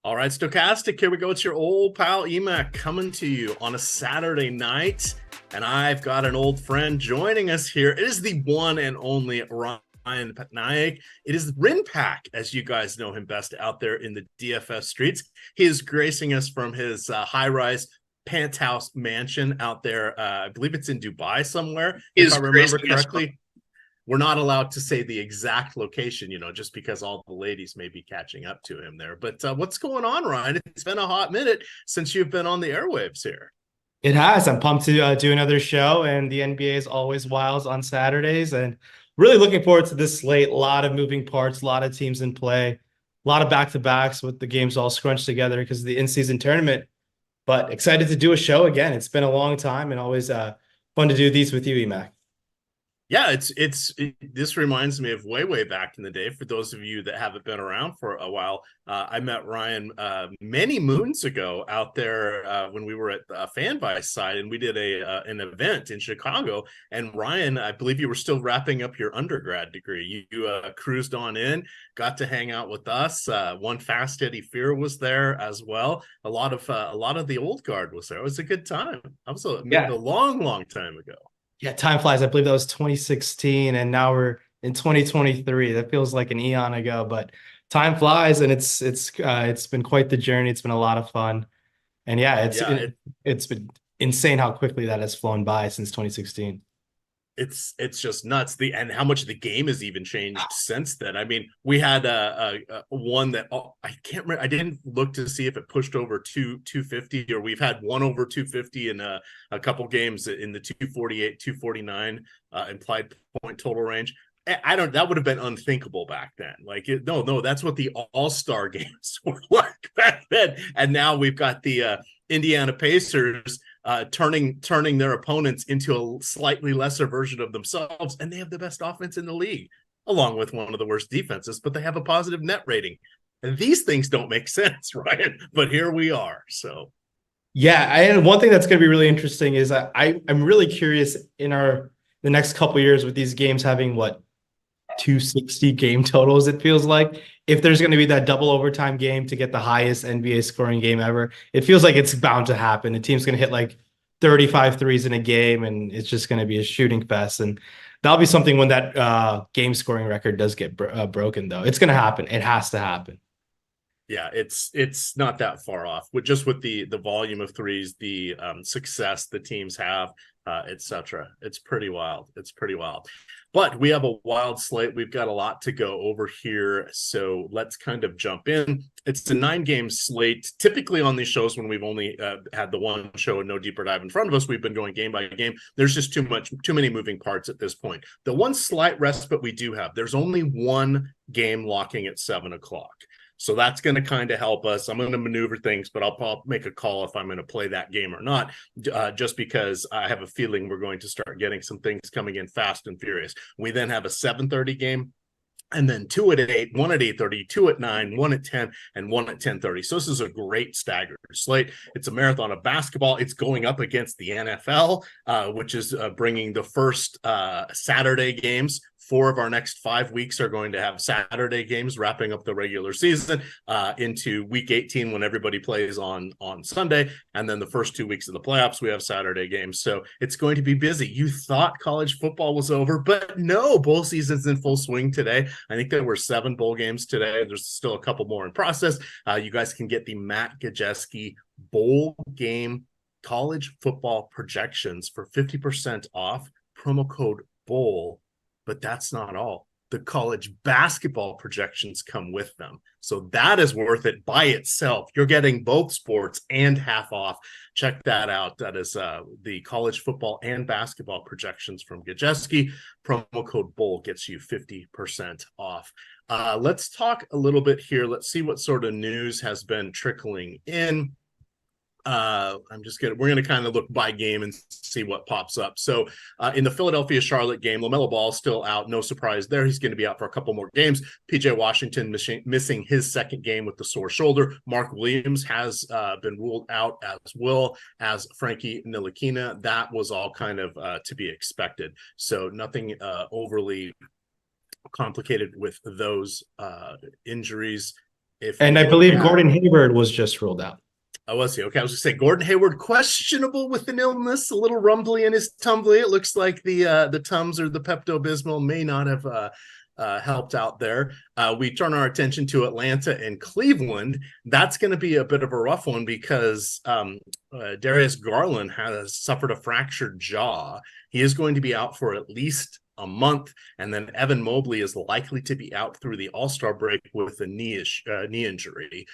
All right, Stochastic, here we go. It's your old pal EMac coming to you on a Saturday night. And I've got an old friend joining us here. It is the one and only Rayen Patnaik. It is Rinpack, as you guys know him best out there in the DFS streets. He is gracing us from his high-rise penthouse mansion out there. I believe it's in Dubai somewhere, if I remember correctly. We're not allowed to say the exact location, just because all the ladies may be catching up to him there. But what's going on, Ryan? It's been a hot minute since you've been on the airwaves here. It has. I'm pumped to do another show, and the NBA is always wild on Saturdays, and really looking forward to this slate. A lot of moving parts, a lot of teams in play, a lot of back-to-backs with the games all scrunched together because of the in-season tournament. But excited to do a show again. It's been a long time, and always fun to do these with you, EMac. Yeah, this reminds me of way back in the day. For those of you that haven't been around for a while, I met Ryan many moons ago out there when we were at FanVice side, and we did an event in Chicago. And Ryan, I believe you were still wrapping up your undergrad degree. You cruised on in, got to hang out with us. One Fast Eddie Fear was there as well. A lot of the old guard was there. It was a good time. I was a long time ago. Yeah, time flies. I believe that was 2016, and now we're in 2023. That feels like an eon ago, but time flies, and it's been quite the journey. It's been a lot of fun, and it's been insane how quickly that has flown by since 2016. It's just nuts. And how much the game has even changed since then. I mean, we had a one that I can't remember. I didn't look to see if it pushed over 250, or we've had one over 250 in a couple games in the 248, 249 implied point total range. That would have been unthinkable back then. No, that's what the all-star games were like back then. And now we've got the Indiana Pacers turning their opponents into a slightly lesser version of themselves, and they have the best offense in the league, along with one of the worst defenses, but they have a positive net rating. And these things don't make sense, right? But here we are. So yeah, and one thing that's going to be really interesting is I'm really curious in the next couple years with these games having 260 game totals, it feels like, if there's going to be that double overtime game to get the highest NBA scoring game ever. It feels like it's bound to happen. The team's going to hit like 35 threes in a game, and it's just going to be a shooting fest. And that'll be something when that game scoring record does get broken, though. It's going to happen. It has to happen. Yeah, it's not that far off. With the volume of threes, the success the teams have, etc. It's pretty wild. But we have a wild slate. We've got a lot to go over here, so let's kind of jump in. It's a 9-game slate. Typically on these shows, when we've only had the one show and no deeper dive in front of us, we've been going game by game. There's just too many moving parts at this point. The one slight respite we do have, there's only one game locking at 7 o'clock. So that's going to kind of help us. I'm going to maneuver things, but I'll make a call if I'm going to play that game or not, just because I have a feeling we're going to start getting some things coming in fast and furious. We then have a 7:30 game, and then 2 at 8, 1 at 8:30, 2 at 9, 1 at 10, and 1 at 10:30. So this is a great staggered slate. It's a marathon of basketball. It's going up against the NFL, which is bringing the first Saturday games. 4 of our next 5 weeks are going to have Saturday games, wrapping up the regular season into week 18 when everybody plays on Sunday. And then the first 2 weeks of the playoffs, we have Saturday games. So it's going to be busy. You thought college football was over, but no, bowl season's in full swing today. I think there were 7 bowl games today. There's still a couple more in process. You guys can get the Matt Gajewski bowl game college football projections for 50% off, promo code BOWL. But that's not all. The college basketball projections come with them. So that is worth it by itself. You're getting both sports and half off. Check that out. That is the college football and basketball projections from Gajewski. Promo code BOWL gets you 50% off. Let's talk a little bit here. Let's see what sort of news has been trickling in. We're going to kind of look by game and see what pops up. So in the Philadelphia-Charlotte game, LaMelo Ball still out. No surprise there. He's going to be out for a couple more games. PJ Washington missing his second game with the sore shoulder. Mark Williams has been ruled out, as well as Frankie Ntilikina. That was all kind of to be expected. So nothing overly complicated with those injuries. If And you I look believe at, Gordon Hayward was just ruled out. I was he okay? I was going to say Gordon Hayward questionable with an illness, a little rumbly in his tumbly. It looks like the Tums or the Pepto Bismol may not have helped out there. We turn our attention to Atlanta and Cleveland. That's going to be a bit of a rough one because Darius Garland has suffered a fractured jaw. He is going to be out for at least a month, and then Evan Mobley is likely to be out through the All-Star break with a knee injury.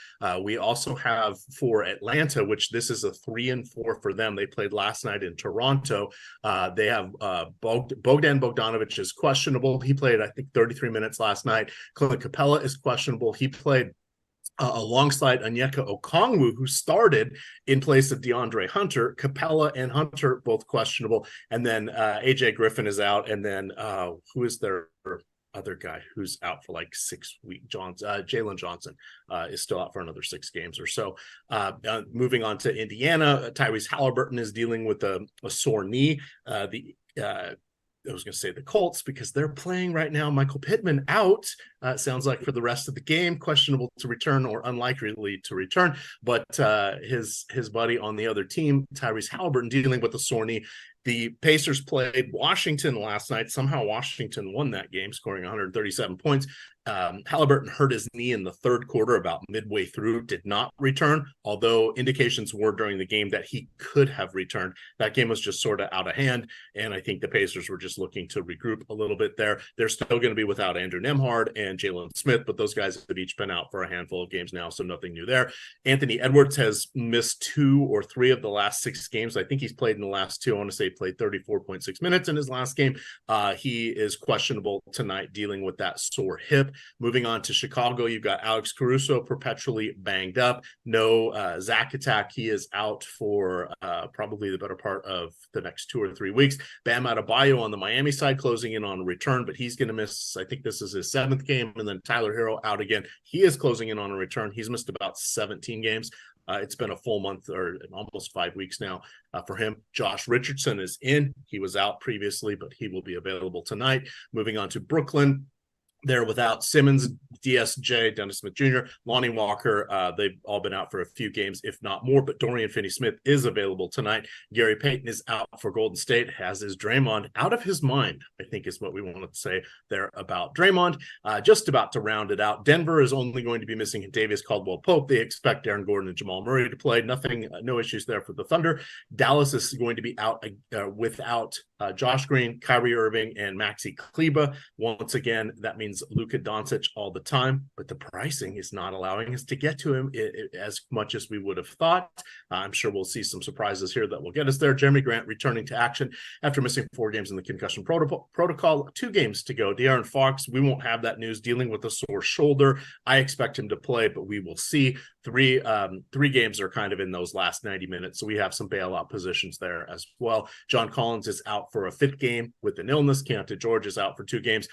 We also have for Atlanta, which this is a 3-4 for them. They played last night in Toronto. They have Bogdan Bogdanovic is questionable. He played, I think, 33 minutes last night. Clint Capella is questionable. He played alongside Onyeka Okongwu, who started in place of DeAndre Hunter. Capella and Hunter both questionable, and then AJ Griffin is out, and then who is their other guy who's out for like 6 weeks? Jalen Johnson is still out for another 6 games or so. Moving on to Indiana, Tyrese Halliburton is dealing with a sore knee. I was going to say the Colts because they're playing right now. Michael Pittman out, sounds like for the rest of the game, questionable to return or unlikely to return. But his buddy on the other team, Tyrese Halliburton, dealing with a sore knee. The Pacers played Washington last night. Somehow Washington won that game, scoring 137 points. Halliburton hurt his knee in the third quarter about midway through, did not return, although indications were during the game that he could have returned. That game was just sort of out of hand, and I think the Pacers were just looking to regroup a little bit there. They're still going to be without Andrew Nembhard and Jalen Smith, but those guys have each been out for a handful of games now, so nothing new there. Anthony Edwards has missed 2 or 3 of the last 6 games. I think he's played in the last 2. I want to say he played 34.6 minutes in his last game. He is questionable tonight, dealing with that sore hip. Moving on to Chicago, you've got Alex Caruso perpetually banged up. No Zach Attack. He is out for probably the better part of the next 2 or 3 weeks. Bam Adebayo on the Miami side closing in on a return, but he's going to miss, I think this is his 7th game. And then Tyler Hero out again. He is closing in on a return. He's missed about 17 games. It's been a full month or almost 5 weeks now for him. Josh Richardson is in. He was out previously, but he will be available tonight. Moving on to Brooklyn. They're without Simmons, DSJ, Dennis Smith Jr., Lonnie Walker. They've all been out for a few games, if not more, but Dorian Finney-Smith is available tonight. Gary Payton is out for Golden State, as is Draymond. Out of his mind, I think is what we wanted to say there about Draymond. Just about to round it out. Denver is only going to be missing Davis Caldwell-Pope. They expect Aaron Gordon and Jamal Murray to play. No issues there for the Thunder. Dallas is going to be out without Josh Green, Kyrie Irving, and Maxi Kleber. Once again, that means Luka Doncic all the time, but the pricing is not allowing us to get to him as much as we would have thought. I'm sure we'll see some surprises here that will get us there. Jeremy Grant returning to action after missing 4 games in the concussion protocol. 2 games to go. De'Aaron Fox, we won't have that news, dealing with a sore shoulder. I expect him to play, but we will see. 3 games are kind of in those last 90 minutes, so we have some bailout positions there as well. John Collins is out for a 5th game with an illness. Keontae George is out for 2 games.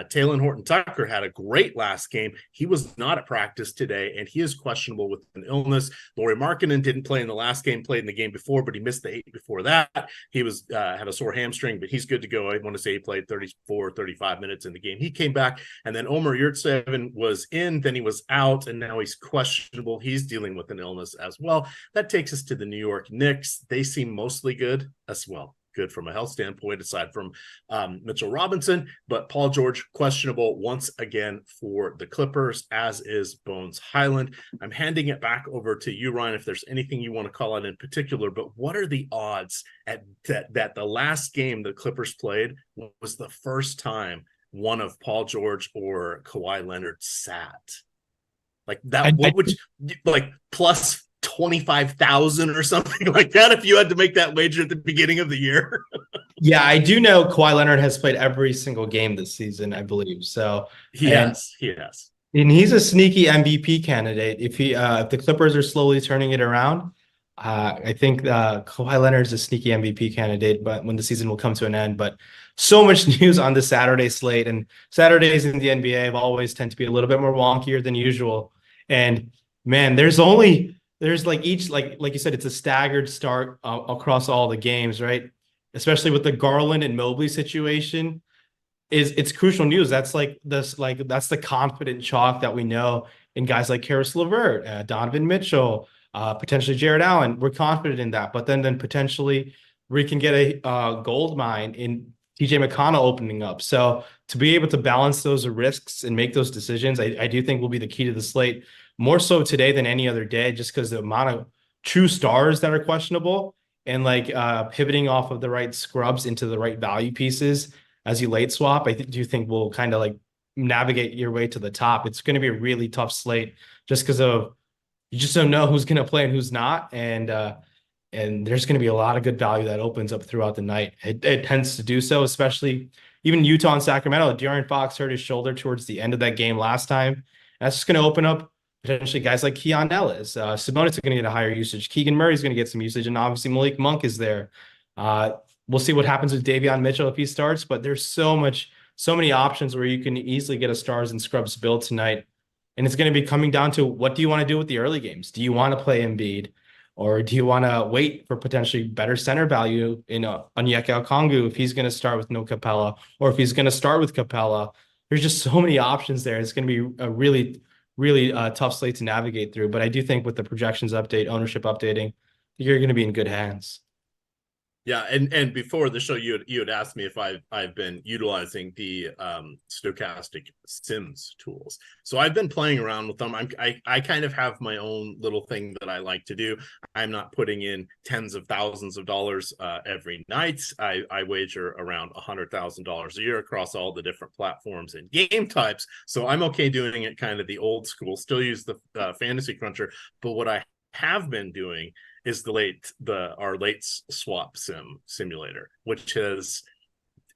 Taylor Horton-Tucker had a great last game. He was not at practice today, and he is questionable with an illness. Lauri Markkanen didn't play in the last game, played in the game before, but he missed the 8 before that. He was had a sore hamstring, but he's good to go. I want to say he played 34, 35 minutes in the game. He came back, and then Omer Yurtseven was in, then he was out, and now he's questionable. He's dealing with an illness as well. That takes us to the New York Knicks. They seem mostly good as well. Good from a health standpoint, aside from Mitchell Robinson, but Paul George questionable once again for the Clippers, as is Bones Highland. I'm handing it back over to you, Ryan, if there's anything you want to call out in particular, but what are the odds at that the last game the Clippers played was the first time one of Paul George or Kawhi Leonard sat? Like that, what would you, like plus 25,000 or something like that if you had to make that wager at the beginning of the year? Yeah, I do know Kawhi Leonard has played every single game this season, I believe. So he has. And he's a sneaky MVP candidate. If the Clippers are slowly turning it around, I think Kawhi Leonard is a sneaky MVP candidate, but when the season will come to an end. But so much news on the Saturday slate, and Saturdays in the NBA have always tend to be a little bit more wonkier than usual. And man, there's like each, like you said, it's a staggered start across all the games, right? Especially with the Garland and Mobley situation, it's crucial news. That's the confident chalk that we know in guys like Karis LeVert, Donovan Mitchell, potentially Jared Allen. We're confident in that. But then potentially we can get a gold mine in TJ McConnell opening up. So to be able to balance those risks and make those decisions, I do think will be the key to the slate, more so today than any other day, just because the amount of true stars that are questionable and like pivoting off of the right scrubs into the right value pieces as you late swap, do think will kind of like navigate your way to the top. It's going to be a really tough slate just because of you just don't know who's going to play and who's not. And there's going to be a lot of good value that opens up throughout the night. It tends to do so, especially even Utah and Sacramento. De'Aaron Fox hurt his shoulder towards the end of that game last time. That's just going to open up potentially guys like Keon Ellis. Sabonis are going to get a higher usage. Keegan Murray's going to get some usage. And obviously Malik Monk is there. We'll see what happens with Davion Mitchell if he starts, but there's so many options where you can easily get a stars and scrubs build tonight. And it's going to be coming down to what do you want to do with the early games? Do you want to play Embiid? Or do you want to wait for potentially better center value in Onyeka Okongwu if he's going to start with no Capella, or if he's going to start with Capella? There's just so many options there. It's going to be a really, really tough slate to navigate through. But I do think with the projections update, ownership updating, you're going to be in good hands. Yeah, and before the show, you had asked me if I've been utilizing the stochastic sims tools. So I've been playing around with them. I kind of have my own little thing that I like to do. I'm not putting in tens of thousands of dollars every night. I wager around $100,000 a year across all the different platforms and game types. So I'm okay doing it kind of the old school. Still use the Fantasy Cruncher, but what I have been doing is our late swap simulator, which is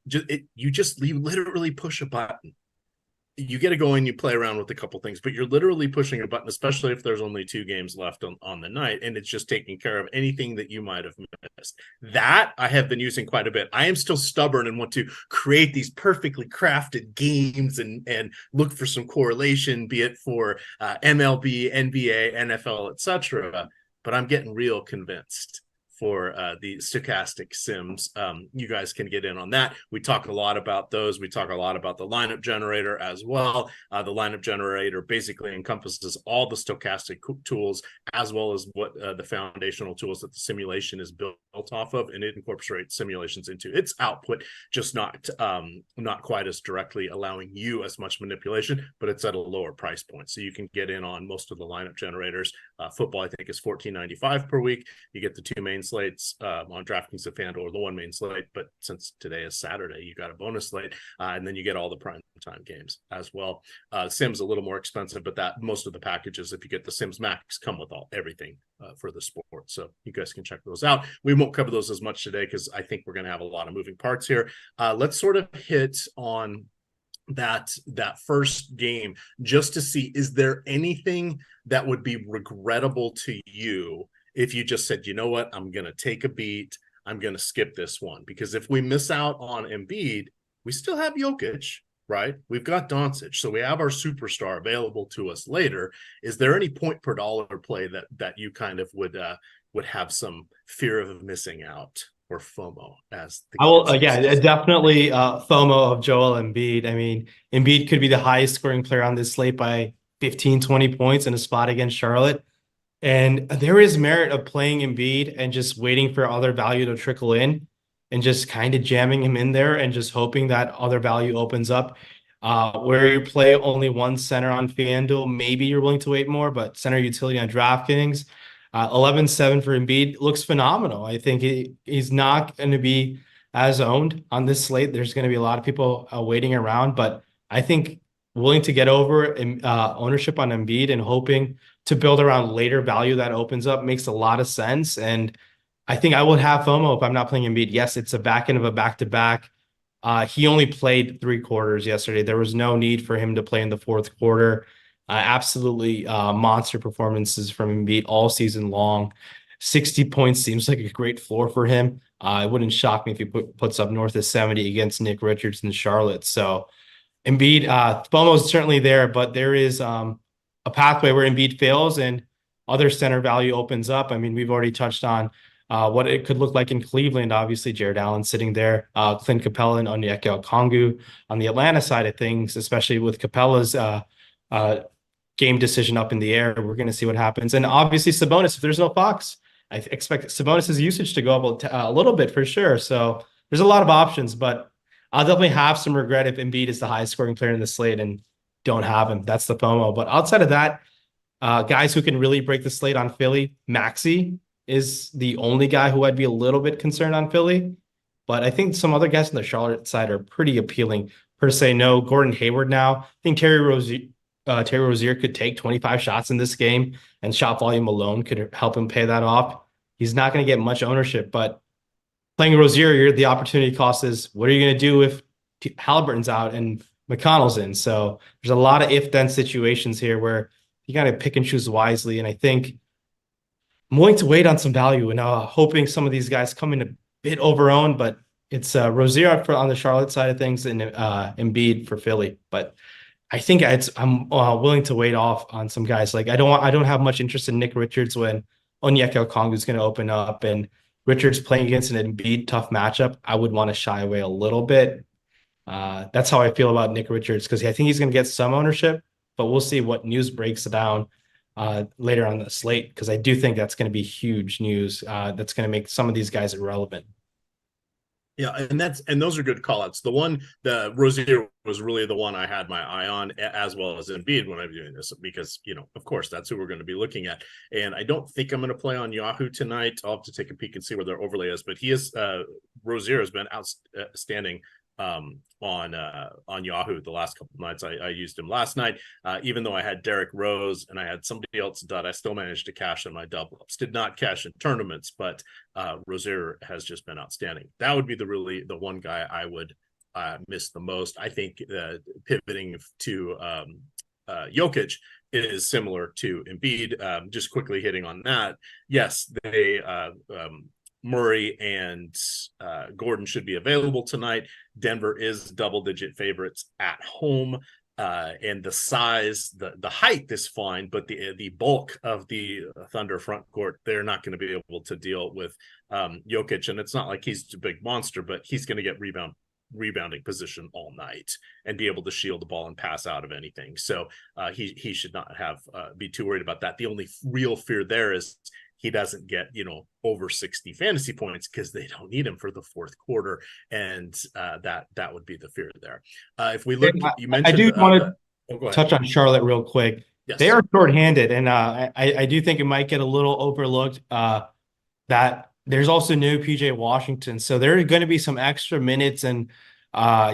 you literally push a button. You get to go in, you play around with a couple things, but you're literally pushing a button, especially if there's only 2 games left on the night, and it's just taking care of anything that you might have missed. That I have been using quite a bit. I am still stubborn and want to create these perfectly crafted games and look for some correlation, be it for MLB, NBA, NFL, etc. But I'm getting real convinced for the stochastic sims. You guys can get in on that. We talk a lot about those. We talk a lot about the lineup generator as well. The lineup generator basically encompasses all the stochastic tools as well as what the foundational tools that the simulation is built off of, and it incorporates simulations into its output, just not quite as directly allowing you as much manipulation, but it's at a lower price point. So you can get in on most of the lineup generators. Football, I think, is $14.95 per week. You get the 2 main slates on DraftKings FanDuel, or the 1 main slate, but since today is Saturday, you got a bonus slate, and then you get all the prime time games as well. Sims a little more expensive, but that most of the packages, if you get the Sims Max, come with everything for the sport. So you guys can check those out. We won't cover those as much today because I think we're going to have a lot of moving parts here. Let's sort of hit on that first game just to see, is there anything that would be regrettable to you if you just said, you know what, I'm going to take a beat, I'm going to skip this one? Because if we miss out on Embiid, we still have Jokic, right? We've got Doncic, so we have our superstar available to us later. Is there any point per dollar play that you kind of would have some fear of missing out, or FOMO as the I will, definitely FOMO of Joel Embiid. I mean, Embiid could be the highest scoring player on this slate by 15, 20 points in a spot against Charlotte. And there is merit of playing Embiid and just waiting for other value to trickle in and just kind of jamming him in there and just hoping that other value opens up. Where you play only one center on FanDuel, maybe you're willing to wait more, but center utility on DraftKings, 11-7 for Embiid looks phenomenal. I think he's not going to be as owned on this slate. There's going to be a lot of people waiting around, but I think willing to get over ownership on Embiid and hoping to build around later value that opens up makes a lot of sense. And I think I would have FOMO if I'm not playing Embiid. Yes, it's a back end of a back-to-back. He only played 3 quarters yesterday. There was no need for him to play in the 4th quarter. Absolutely monster performances from Embiid all season long. 60 points seems like a great floor for him. It wouldn't shock me if he puts up north of 70 against Nick Richards in Charlotte. So Embiid, FOMO is certainly there, but there is a pathway where Embiid fails and other center value opens up. I mean, we've already touched on what it could look like in Cleveland. Obviously, Jared Allen sitting there, Clint Capella and Onyeka Okongwu on the Atlanta side of things, especially with Capella's game decision up in the air. We're going to see what happens. And obviously Sabonis, if there's no Fox, I expect Sabonis' usage to go up a little bit for sure. So there's a lot of options, but I'll definitely have some regret if Embiid is the highest scoring player in the slate and don't have him. That's the FOMO. But outside of that, guys who can really break the slate on Philly, Maxey is the only guy who I'd be a little bit concerned on Philly. But I think some other guys on the Charlotte side are pretty appealing. Per se, no. Gordon Hayward now. I think Terry Rozier could take 25 shots in this game, and shot volume alone could help him pay that off. He's not going to get much ownership, but playing Rozier, the opportunity cost is what are you going to do if Halliburton's out and McConnell's in? So there's a lot of if-then situations here where you got to pick and choose wisely. And I think I'm willing to wait on some value and hoping some of these guys come in a bit overowned, but it's Rozier on the Charlotte side of things and Embiid for Philly. But I think I'm willing to wait off on some guys. Like I don't have much interest in Nick Richards when Onyeka Okongwu is going to open up and Richards playing against an Embiid tough matchup. I would want to shy away a little bit. That's how I feel about Nick Richards because I think he's going to get some ownership, but we'll see what news breaks down later on the slate because I do think that's going to be huge news that's going to make some of these guys irrelevant. Yeah, and those are good call-outs. The Rozier was really the one I had my eye on, as well as Embiid when I'm doing this, because, of course, that's who we're going to be looking at. And I don't think I'm going to play on Yahoo tonight. I'll have to take a peek and see where their overlay is. But Rozier has been outstanding on Yahoo the last couple of nights. I used him last night, even though I had Derrick Rose and I had somebody else dud. I still managed to cash in my double ups. Did not cash in tournaments, but Rozier has just been outstanding. That would be the one guy I would miss the most. I think pivoting to Jokic is similar to Embiid. Just quickly hitting on that. Yes, they Murray and Gordon should be available tonight. Denver is double-digit favorites at home, and the size, the height is fine, but the bulk of the Thunder front court, they're not going to be able to deal with Jokic. And it's not like he's a big monster, but he's going to get rebounding position all night and be able to shield the ball and pass out of anything. So he should not be too worried about that. The only real fear there is he doesn't get, over 60 fantasy points because they don't need him for the fourth quarter. And that would be the fear there. If we look, you mentioned. I do want to touch on Charlotte real quick. Yes. They are shorthanded, and I do think it might get a little overlooked that there's also no PJ Washington. So there are going to be some extra minutes and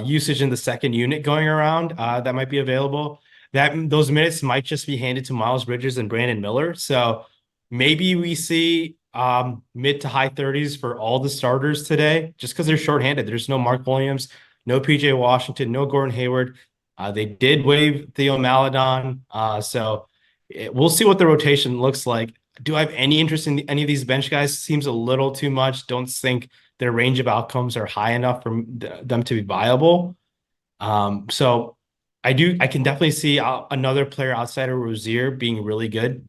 usage in the second unit going around that might be available. Those minutes might just be handed to Miles Bridges and Brandon Miller. So maybe we see mid to high 30s for all the starters today, just because they're shorthanded. There's no Mark Williams, no PJ Washington, no Gordon Hayward. They did waive Theo Maledon. So we'll see what the rotation looks like. Do I have any interest in any of these bench guys? Seems a little too much. Don't think their range of outcomes are high enough for them to be viable. So I can definitely see another player outside of Rozier being really good.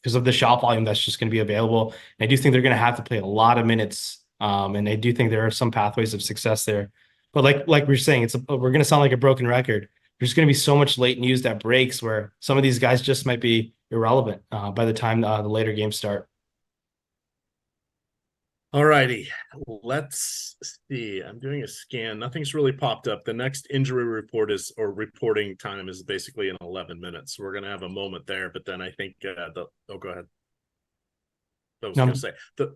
Because of the shot volume that's just going to be available. And I do think they're going to have to play a lot of minutes. And I do think there are some pathways of success there. But like we're saying, we're going to sound like a broken record. There's going to be so much late news that breaks where some of these guys just might be irrelevant by the time the later games start. All righty, let's see. I'm doing a scan. Nothing's really popped up. The next injury reporting time is basically in 11 minutes. So we're going to have a moment there, but then I think go ahead. I was going to say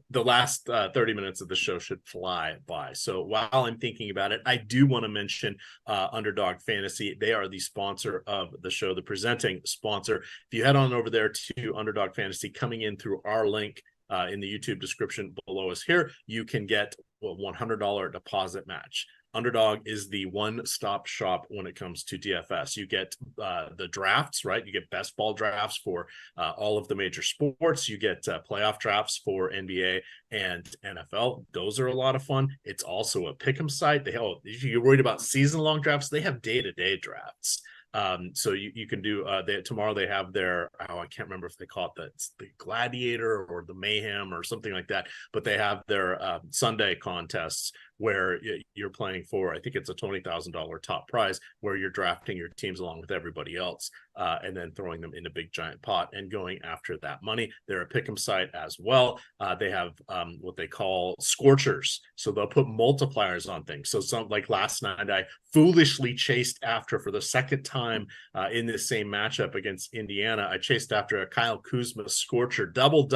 the last 30 minutes of the show should fly by. So while I'm thinking about it, I do want to mention Underdog Fantasy. They are the sponsor of the show, the presenting sponsor. If you head on over there to Underdog Fantasy, coming in through our link, in the YouTube description below us here, you can get a $100 deposit match. Underdog is the one-stop shop when it comes to DFS. You get the drafts, right? You get best ball drafts for all of the major sports. You get playoff drafts for NBA and NFL. Those are a lot of fun. It's also a pick'em site. If you're worried about season-long drafts, they have day-to-day drafts. So you can do tomorrow they have their I can't remember if they call it the Gladiator or the Mayhem or something like that, but they have their Sunday contests where you're playing for, I think it's a $20,000 top prize, where you're drafting your teams along with everybody else, and then throwing them in a big giant pot and going after that money. They're a pick'em site as well. They have what they call scorchers, so they'll put multipliers on things. So some, like last night, I foolishly chased after, for the second time in this same matchup against Indiana, I chased after a Kyle Kuzma scorcher double.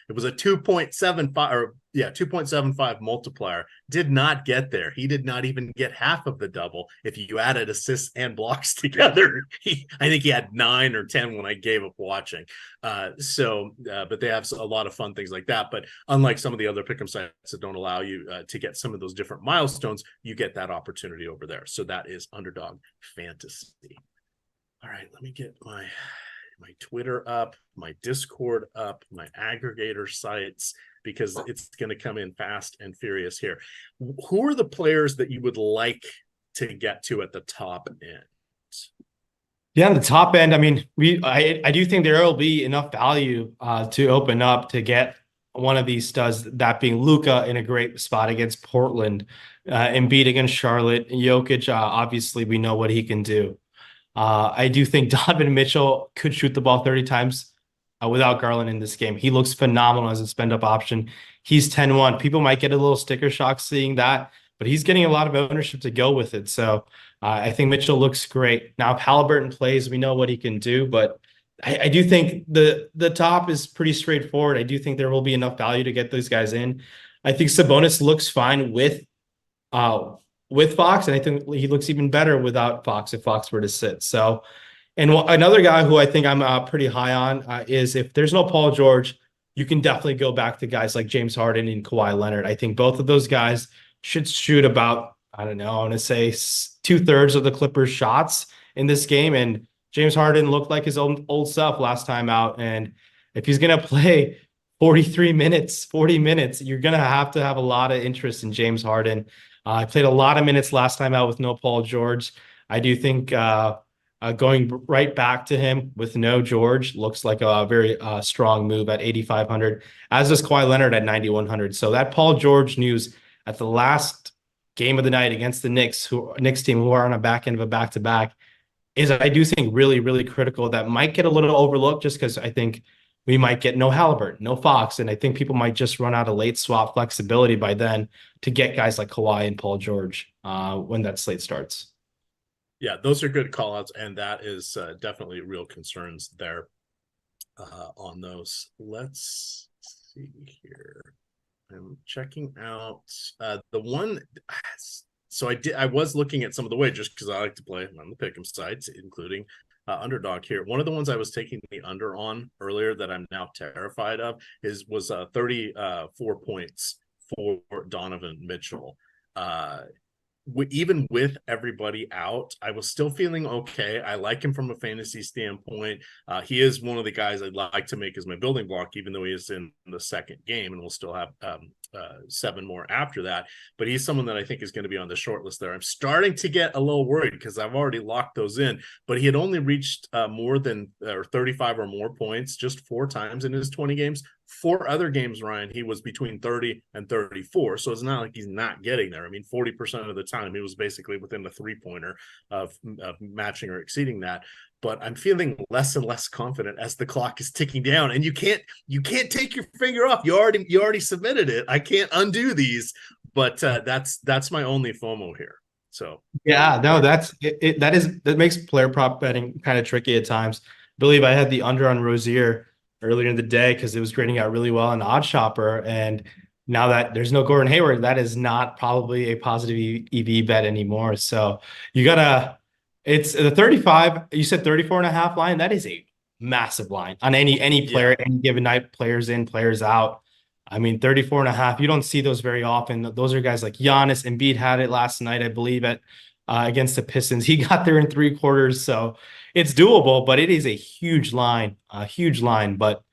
It was a 2.75 multiplier. Did not get there. He did not even get half of the double. If you added assists and blocks together, I think he had 9 or 10 when I gave up watching. But they have a lot of fun things like that. But unlike some of the other pick'em sites that don't allow you to get some of those different milestones, you get that opportunity over there. So that is Underdog Fantasy. All right, let me get my Twitter up, my Discord up, my aggregator sites, because it's going to come in fast and furious here. Who are the players that you would like to get to at the top end? Yeah, on the top end, I mean, I do think there will be enough value to open up to get one of these studs, that being Luka in a great spot against Portland, Embiid against Charlotte, Jokic, obviously we know what he can do. I do think Donovan Mitchell could shoot the ball 30 times without Garland in this game. He looks phenomenal as a spend-up option. He's 10-1. People might get a little sticker shock seeing that, but he's getting a lot of ownership to go with it. So I think Mitchell looks great. Now, if Halliburton plays, we know what he can do, but I do think the top is pretty straightforward. I do think there will be enough value to get those guys in. I think Sabonis looks fine with Fox, and I think he looks even better without Fox if Fox were to sit. So, and another guy who I think I'm pretty high on is, if there's no Paul George, you can definitely go back to guys like James Harden and Kawhi Leonard. I think both of those guys should shoot about, I don't know, I want to say 2/3 of the Clippers' shots in this game. And James Harden looked like his old self last time out. And if he's going to play 40 minutes, you're going to have a lot of interest in James Harden. I played a lot of minutes last time out with no Paul George. I do think going right back to him with no George looks like a very strong move at 8,500, as does Kawhi Leonard at 9,100. So that Paul George news at the last game of the night against the Knicks team, who are on a back end of a back-to-back, is, I do think, really, really critical. That might get a little overlooked just because I think we might get no Halliburton, no Fox, and I think people might just run out of late swap flexibility by then to get guys like Kawhi and Paul George when that slate starts. Yeah, those are good callouts, and that is definitely real concerns there on those. Let's see here. I'm checking out the one. So I was looking at some of the wagers because I like to play on the pick'em sites, including Underdog here. One of the ones I was taking the under on earlier that I'm now terrified of was 34 points for Donovan Mitchell. Even with everybody out, I was still feeling okay. I like him from a fantasy standpoint. He is one of the guys I'd like to make as my building block, even though he is in the second game, and we'll still have 7 more after that. But he's someone that I think is going to be on the short list there. I'm starting to get a little worried because I've already locked those in, but he had only reached more than 35 or more points just 4 times in his 20 games. 4 other games, Ryan, he was between 30 and 34. So it's not like he's not getting there. I mean, 40% of the time he was basically within the 3-pointer of matching or exceeding that. But I'm feeling less and less confident as the clock is ticking down. And you can't take your finger off. You already submitted it. I can't undo these. But that's my only FOMO here. So yeah, no, that makes player prop betting kind of tricky at times. I believe I had the under on Rozier earlier in the day because it was grading out really well on Odd Shopper, and now that there's no Gordon Hayward, that is not probably a positive EV bet anymore. So you gotta, it's the 35, you said 34.5 line. That is a massive line on any player, any given night, players in, players out. I mean, 34.5, you don't see those very often. Those are guys like Giannis. Embiid had it last night, I believe, at against the Pistons. He got there in 3 quarters. So it's doable, but it is a huge line, but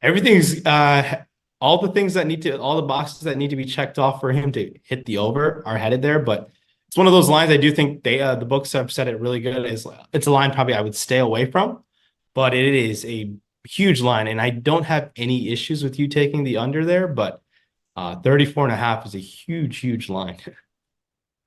everything's all the boxes that need to be checked off for him to hit the over are headed there. But it's one of those lines I do think the books have said it really good. It's a line probably I would stay away from, but it is a huge line, and I don't have any issues with you taking the under there, but 34.5 is a huge line.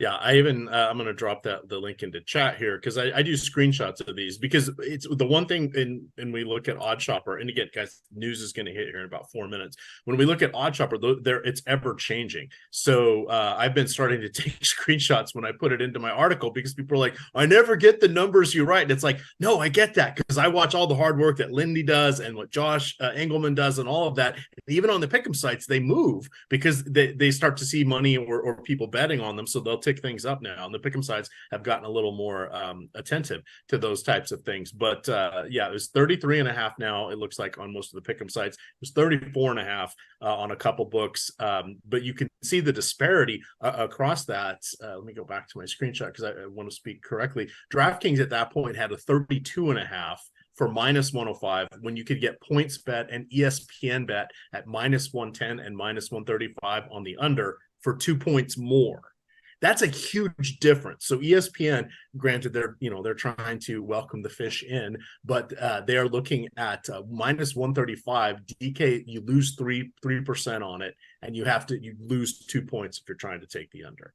Yeah, I even I'm going to drop the link into chat here because I do screenshots of these because it's the one thing and we look at Odd Shopper, and again, guys, news is going to hit here in about 4 minutes. When we look at Odd Shopper, there it's ever changing. So I've been starting to take screenshots when I put it into my article because people are like, I never get the numbers you write. And it's like, no, I get that because I watch all the hard work that Lindy does and what Josh Engelman does and all of that. Even on the pick'em sites, they move because they start to see money or people betting on them, so they'll tick things up now. And the pick'em sites have gotten a little more attentive to those types of things. But yeah, it was 33.5 now. It looks like on most of the pick'em sites. It was 34.5 on a couple books. But you can see the disparity across that. Let me go back to my screenshot because I want to speak correctly. DraftKings at that point had a 32.5 for minus 105 when you could get points bet and ESPN bet at minus 110 and minus 135 on the under for 2 points more. That's a huge difference. So ESPN, granted, they're trying to welcome the fish in, but they are looking at minus 135. DK, you lose 3% on it, and you lose 2 points if you're trying to take the under.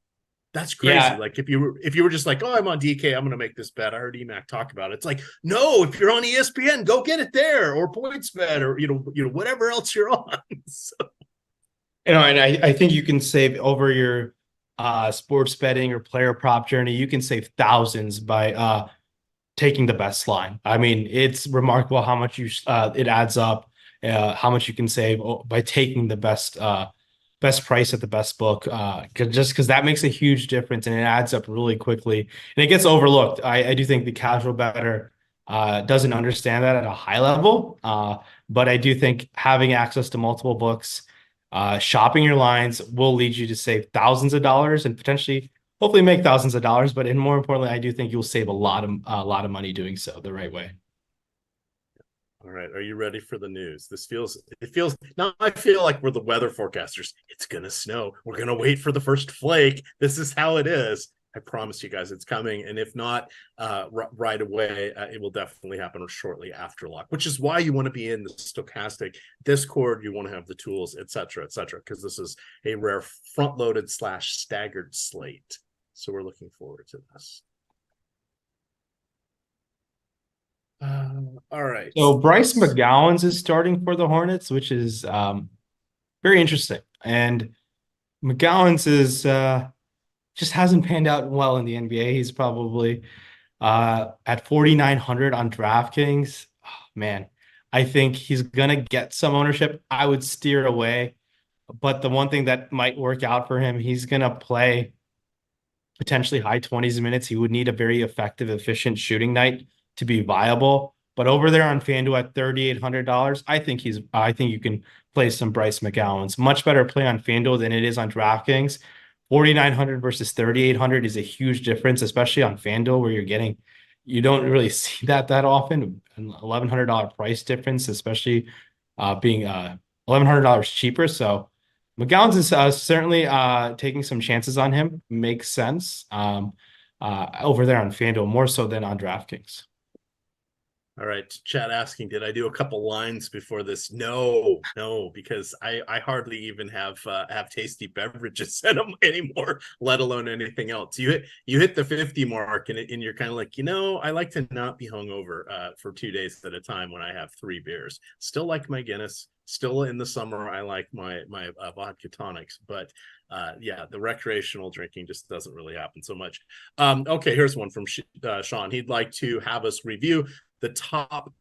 That's crazy. Yeah. Like if you were just like, oh, I'm on DK, I'm going to make this bet. I heard EMac talk about it. It's like, no, if you're on ESPN, go get it there, or points bet, or whatever else you're on. So. And I think you can save over your sports betting or player prop journey. You can save thousands by taking the best line. I mean, it's remarkable how much it adds up, how much you can save by taking the best price at the best book, because that makes a huge difference and it adds up really quickly and it gets overlooked. I do think the casual bettor doesn't understand that at a high level, but I do think having access to multiple books, shopping your lines will lead you to save thousands of dollars and potentially hopefully make thousands of dollars, but more importantly, I do think you'll save a lot of money doing so the right way. All right, are you ready for the news? It feels now I feel like we're the weather forecasters. It's gonna snow. We're gonna wait for the first flake. This is how it is. I promise you guys it's coming. And if not right away, it will definitely happen shortly after lock, which is why you want to be in the stochastic Discord. You want to have the tools, et cetera, because this is a rare front-loaded / staggered slate. So we're looking forward to this. All right. So Bryce McGowan's is starting for the Hornets, which is very interesting. And McGowan's is just hasn't panned out well in the NBA. He's probably at 4,900 on DraftKings. Oh, man, I think he's gonna get some ownership. I would steer away, but the one thing that might work out for him, he's gonna play potentially high 20s minutes. He would need a very effective, efficient shooting night to be viable. But over there on FanDuel at $3,800, I think you can play some Bryce McGowan's. Much better play on FanDuel than it is on DraftKings. 4,900 versus 3,800 is a huge difference, especially on FanDuel where you don't really see that often. An $1,100 price difference, especially being $1,100 cheaper. So McGowan's is certainly taking some chances on him. Makes sense over there on FanDuel more so than on DraftKings. All right, chat asking, did I do a couple lines before this? No, because I hardly even have tasty beverages in them anymore, let alone anything else. You hit the 50 mark and you're kind of like, I like to not be hungover for 2 days at a time when I have 3 beers. Still like my Guinness. Still in the summer, I like my vodka tonics, but yeah, the recreational drinking just doesn't really happen so much. Okay, here's one from Sean. He'd like to have us review the top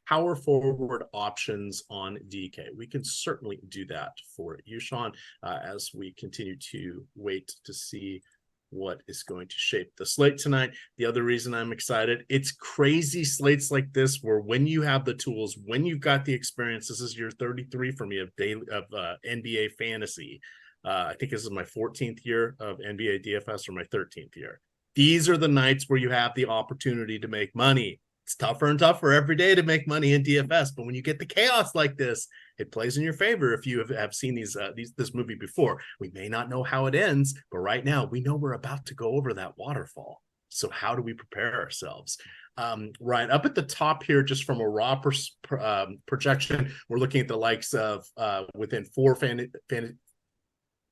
power forward options on DK. We can certainly do that for you, Sean, as we continue to wait to see what is going to shape the slate tonight. The other reason I'm excited, it's crazy slates like this where when you have the tools, when you've got the experience, this is year 33 for me of NBA fantasy. I think this is my 14th year of NBA DFS or my 13th year. These are the nights where you have the opportunity to make money. It's tougher and tougher every day to make money in DFS, but when you get the chaos like this, it plays in your favor. If you have seen this movie before, we may not know how it ends, but right now we know we're about to go over that waterfall. So how do we prepare ourselves? Right up at the top here, just from a raw projection, we're looking at the likes of within 4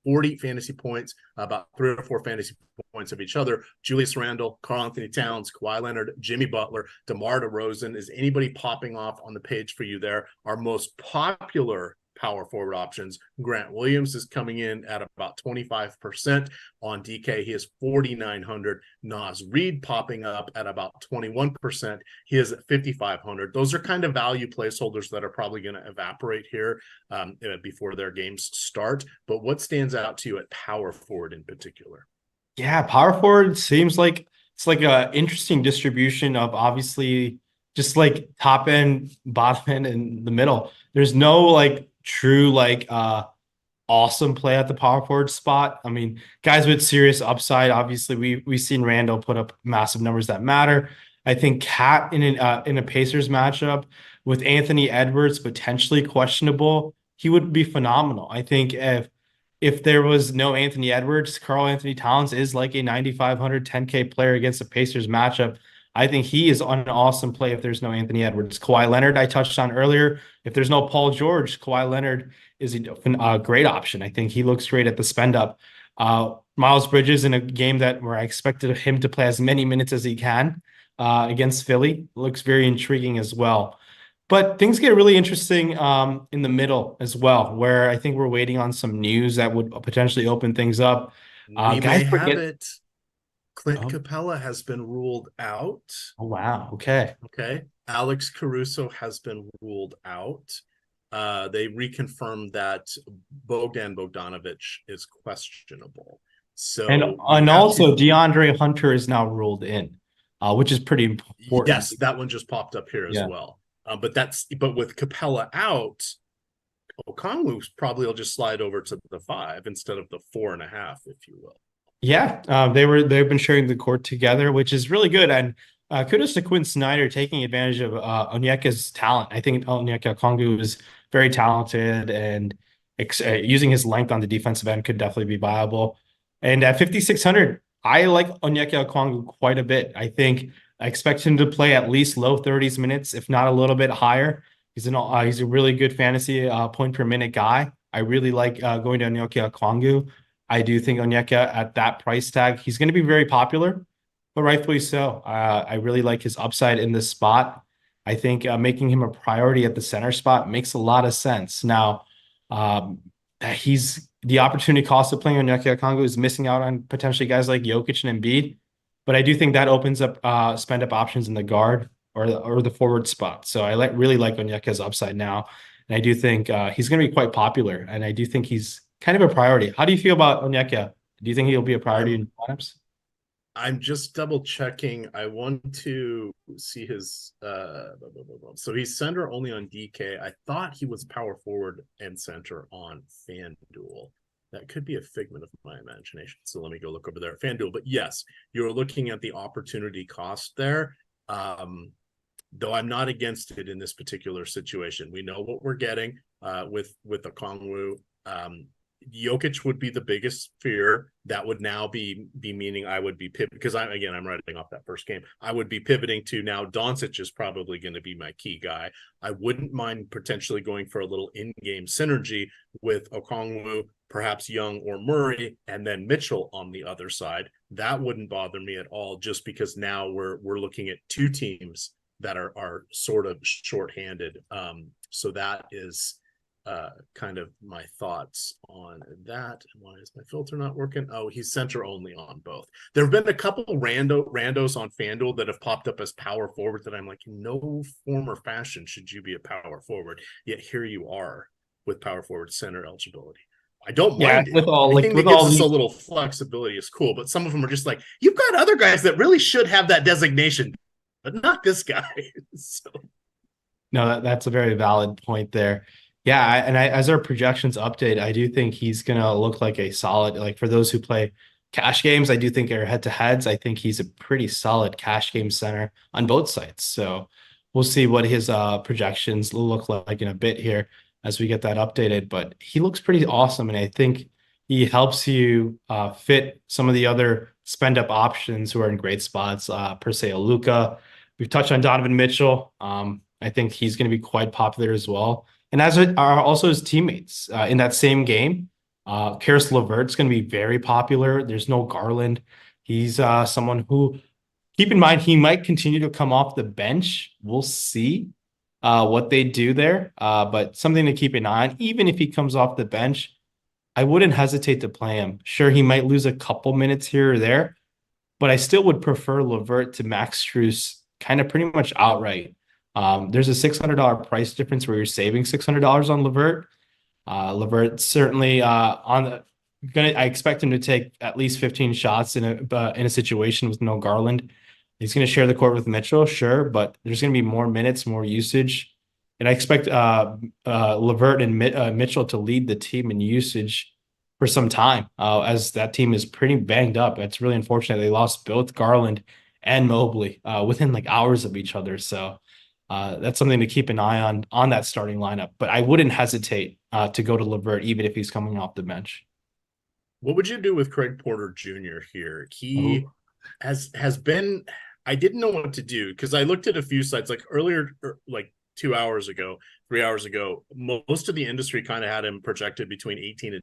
40 fantasy points, about 3 or 4 fantasy points of each other. Julius Randle, Karl Anthony Towns, Kawhi Leonard, Jimmy Butler, DeMar DeRozan. Is anybody popping off on the page for you there? Our most popular power forward options. Grant Williams is coming in at about 25% on DK. He is 4,900. Naz Reid popping up at about 21%. He is at 5,500. Those are kind of value placeholders that are probably going to evaporate here before their games start. But what stands out to you at power forward in particular? Yeah, power forward seems like it's like a interesting distribution of obviously just like top end, bottom end, and the middle. There's no like true like awesome play at the power forward spot. I mean, guys with serious upside. Obviously, we've seen Randall put up massive numbers that matter. I think Cat in a Pacers matchup with Anthony Edwards potentially questionable, he would be phenomenal. I think if there was no Anthony Edwards, Karl Anthony Towns is like a 9,500 10K player against a Pacers matchup. I think he is on an awesome play if there's no Anthony Edwards. Kawhi Leonard, I touched on earlier. If there's no Paul George, Kawhi Leonard is a great option. I think he looks great at the spend up. Miles Bridges in a game where I expected him to play as many minutes as he can against Philly looks very intriguing as well. But things get really interesting in the middle as well, where I think we're waiting on some news that would potentially open things up. We may have it. Clint Capella has been ruled out. Oh, wow. Okay. Alex Caruso has been ruled out. They reconfirmed that Bogdan Bogdanovic is questionable. So and also DeAndre Hunter is now ruled in, which is pretty important. Yes, that one just popped up here as well. But with Capella out, Okongwu probably will just slide over to the 5 instead of the 4.5, if you will. Yeah, they've been sharing the court together, which is really good. And kudos to Quinn Snyder taking advantage of Onyeka's talent. I think Onyeka Okongwu is very talented, and using his length on the defensive end could definitely be viable. And at 5,600, I like Onyeka Okongwu quite a bit. I expect him to play at least low 30s minutes, if not a little bit higher. He's a really good fantasy point per minute guy. I really like going to Onyeka Okongwu. I do think Onyeka at that price tag, he's going to be very popular, but rightfully so. I really like his upside in this spot. I think making him a priority at the center spot makes a lot of sense. Now, the opportunity cost of playing Onyeka Okongwu is missing out on potentially guys like Jokic and Embiid, but I do think that opens up spend up options in the guard or the forward spot. So I really like Onyeka's upside now, and I do think he's going to be quite popular, and I do think he's kind of a priority. How do you feel about Onyeka? Do you think he'll be a priority in lineups? I'm just double checking. I want to see his so he's center only on DK. I thought he was power forward and center on FanDuel. That could be a figment of my imagination. So let me go look over there at FanDuel. But yes, you're looking at the opportunity cost there. Though I'm not against it in this particular situation. We know what we're getting with Okongwu. Jokic would be the biggest fear. That would now be meaning I would be pivoting, because I'm writing off that first game. I would be pivoting to now Doncic is probably going to be my key guy. I wouldn't mind potentially going for a little in-game synergy with Okongwu, perhaps Young or Murray, and then Mitchell on the other side. That wouldn't bother me at all, just because now we're looking at two teams that are sort of shorthanded. So that is kind of my thoughts on that. Why is my filter not working? Oh, he's center only on both. There have been a couple randos on FanDuel that have popped up as power forward that I'm like, in no form or fashion should you be a power forward. Yet here you are with power forward center eligibility. I don't mind it. Anything that gives us a little flexibility is cool, but some of them are just like, you've got other guys that really should have that designation, but not this guy. So. No, that's a very valid point there. Yeah, as our projections update, I do think he's going to look like a solid, like for those who play cash games, I do think are head-to-heads. I think he's a pretty solid cash game center on both sides. So we'll see what his projections look like in a bit here as we get that updated. But he looks pretty awesome, and I think he helps you fit some of the other spend-up options who are in great spots, per se, Luka. We've touched on Donovan Mitchell. I think he's going to be quite popular as well. And as are also his teammates in that same game. Karis LeVert's going to be very popular. There's no Garland. He's someone who, keep in mind, he might continue to come off the bench. We'll see what they do there. But something to keep an eye on. Even if he comes off the bench, I wouldn't hesitate to play him. Sure, he might lose a couple minutes here or there, but I still would prefer LeVert to Max Strus kind of pretty much outright. There's a $600 price difference where you're saving $600 on LeVert. LeVert certainly on the I expect him to take at least 15 shots in a situation with no Garland. He's going to share the court with Mitchell, sure, but there's going to be more minutes, more usage, and I expect LeVert and Mitchell to lead the team in usage for some time, as that team is pretty banged up. It's really unfortunate they lost both Garland and Mobley within like hours of each other. So that's something to keep an eye on that starting lineup. But I wouldn't hesitate to go to LeVert even if he's coming off the bench. What would you do with Craig Porter Jr. here? He Ooh. has been. I didn't know what to do because I looked at a few sites like earlier, like 2 hours ago, 3 hours ago. Most of the industry kind of had him projected between 18 and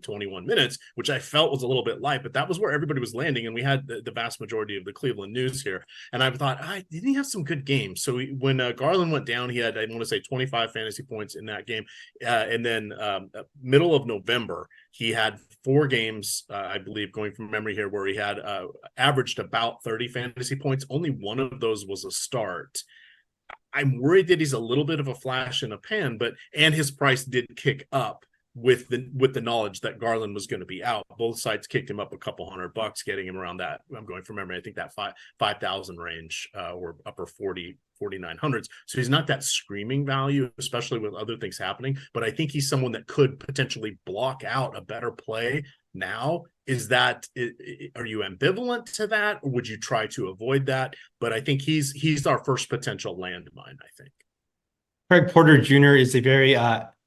21 minutes, which I felt was a little bit light, but that was where everybody was landing. And we had the vast majority of the Cleveland news here. And I thought, didn't he have some good games? So when Garland went down, he had, I want to say 25 fantasy points in that game. And then middle of November, he had 4 games, I believe, going from memory here, where he had averaged about 30 fantasy points. Only one of those was a start. I'm worried that he's a little bit of a flash in a pan, and his price did kick up with the knowledge that Garland was going to be out. Both sides kicked him up a couple $100, getting him around that. I'm going from memory. I think that 5,000 range, or upper 4900s. So he's not that screaming value, especially with other things happening. But I think he's someone that could potentially block out a better play now. Are you ambivalent to that, or would you try to avoid that? But I think he's our first potential landmine, I think. Craig Porter Jr. is a very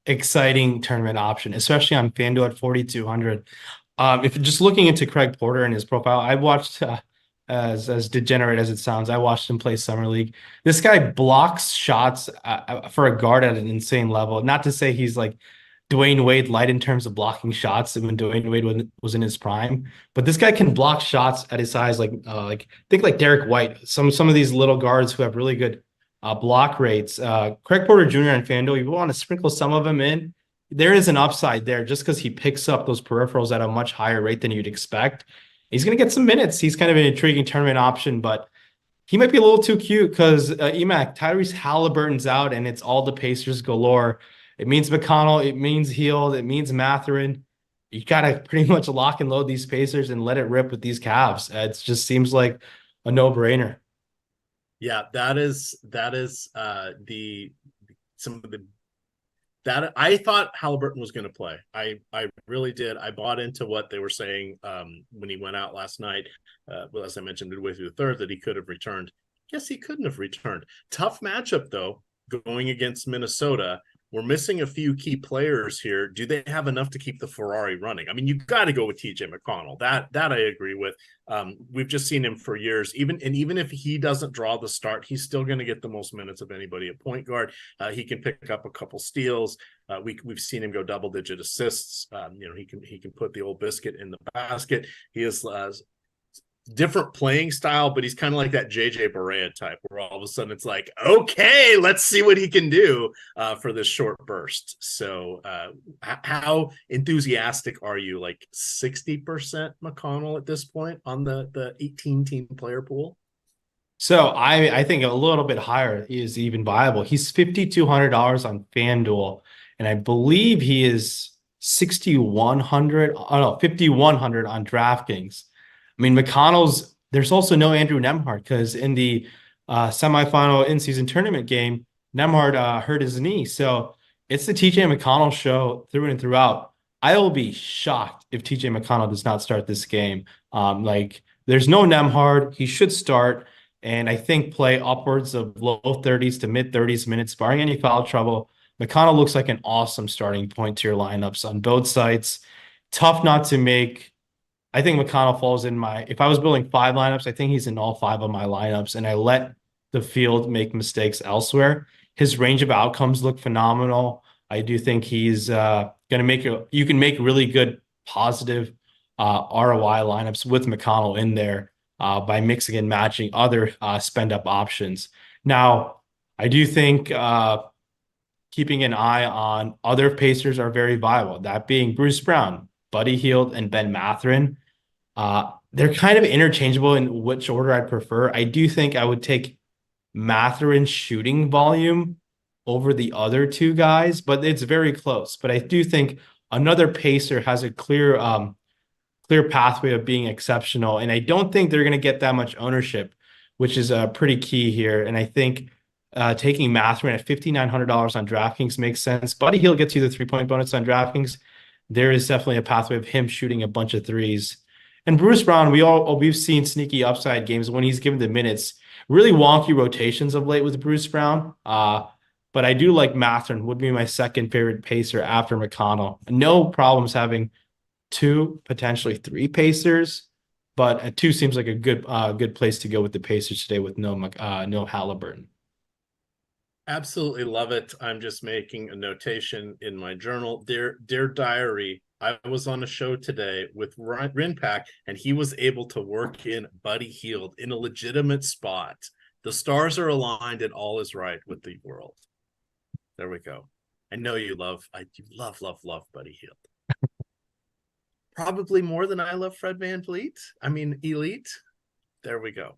exciting tournament option, especially on FanDuel at 4,200. If you're just looking into Craig Porter and his profile, I watched, as degenerate as it sounds, I watched him play Summer League. This guy blocks shots for a guard at an insane level. Not to say he's like Dwayne Wade light in terms of blocking shots when Dwayne Wade was in his prime, but this guy can block shots at his size, think like Derek White. Some of these little guards who have really good block rates. Craig Porter Jr. and FanDuel, you want to sprinkle some of them in. There is an upside there just because he picks up those peripherals at a much higher rate than you'd expect. He's going to get some minutes. He's kind of an intriguing tournament option, but he might be a little too cute because EMac, Tyrese Halliburton's out, and it's all the Pacers galore. It means McConnell. It means Hield. It means Mathurin. You got to pretty much lock and load these Pacers and let it rip with these Cavs. It just seems like a no-brainer. Yeah, that I thought Halliburton was going to play. I really did. I bought into what they were saying when he went out last night. Well, as I mentioned midway through the third, that he could have returned. Guess he couldn't have returned. Tough matchup though, going against Minnesota. We're missing a few key players here. Do they have enough to keep the Ferrari running? I mean, you got to go with TJ McConnell. That I agree with. We've just seen him for years. Even if he doesn't draw the start, he's still going to get the most minutes of anybody at point guard. He can pick up a couple steals. We've seen him go double-digit assists. He can put the old biscuit in the basket. He is different playing style, but he's kind of like that JJ Barea type, where all of a sudden it's like, okay, let's see what he can do for this short burst. So how enthusiastic are you? Like 60% McConnell at this point on the 18 team player pool? So I think a little bit higher is even viable. He's $5,200 on FanDuel, and I believe he is 6,100. Oh no, 5,100 on DraftKings. I mean, there's also no Andrew Nembhard because in the semifinal in-season tournament game, Nembhard hurt his knee. So it's the TJ McConnell show through and throughout. I will be shocked if TJ McConnell does not start this game. There's no Nembhard. He should start, and I think play upwards of low 30s to mid 30s minutes, barring any foul trouble. McConnell looks like an awesome starting point to your lineups on both sides. Tough not to make. I think McConnell falls in if I was building 5 lineups, I think he's in all 5 of my lineups, and I let the field make mistakes elsewhere. His range of outcomes look phenomenal. I do think he's going you can make really good positive ROI lineups with McConnell in there by mixing and matching other spend up options. Now, I do think keeping an eye on other Pacers are very viable. That being Bruce Brown, Buddy Hield, and Ben Mathurin. They're kind of interchangeable in which order I prefer. I do think I would take Matherin's shooting volume over the other two guys, but it's very close. But I do think another Pacer has a clear pathway of being exceptional, and I don't think they're going to get that much ownership, which is pretty key here. And I think taking Mathurin at $5,900 on DraftKings makes sense. Buddy Hield gets you the 3-point bonus on DraftKings. There is definitely a pathway of him shooting a bunch of threes. And Bruce Brown, we've seen sneaky upside games when he's given the minutes. Really wonky rotations of late with Bruce Brown. But I do like Mathurin, would be my second favorite Pacer after McConnell. No problems having 2, potentially 3 Pacers, but a 2 seems like a good place to go with the Pacers today with no Halliburton. Absolutely love it. I'm just making a notation in my journal. Dear diary, I was on a show today with Rayen Patnaik, and he was able to work in Buddy Hield in a legitimate spot. The stars are aligned and all is right with the world. There we go. I know you love Buddy Hield. Probably more than I love Fred VanVleet. I mean, elite. There we go.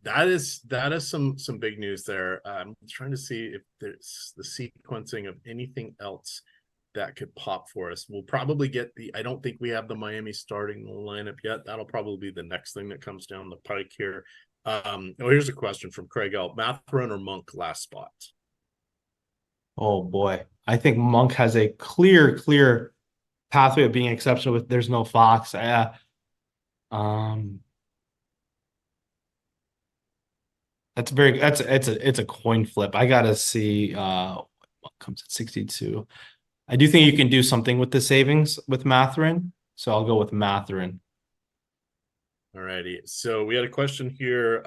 That is some big news there. I'm trying to see if there's the sequencing of anything else that could pop for us. We'll probably get I don't think we have the Miami starting lineup yet. That'll probably be the next thing that comes down the pike here. Here's a question from Craig L. Mathurin or Monk last spot? Oh boy. I think Monk has a clear pathway of being exceptional with there's no Fox. It's a coin flip. I gotta see what comes at 62. I do think you can do something with the savings with Mathurin, so I'll go with Mathurin. All righty. So we had a question here.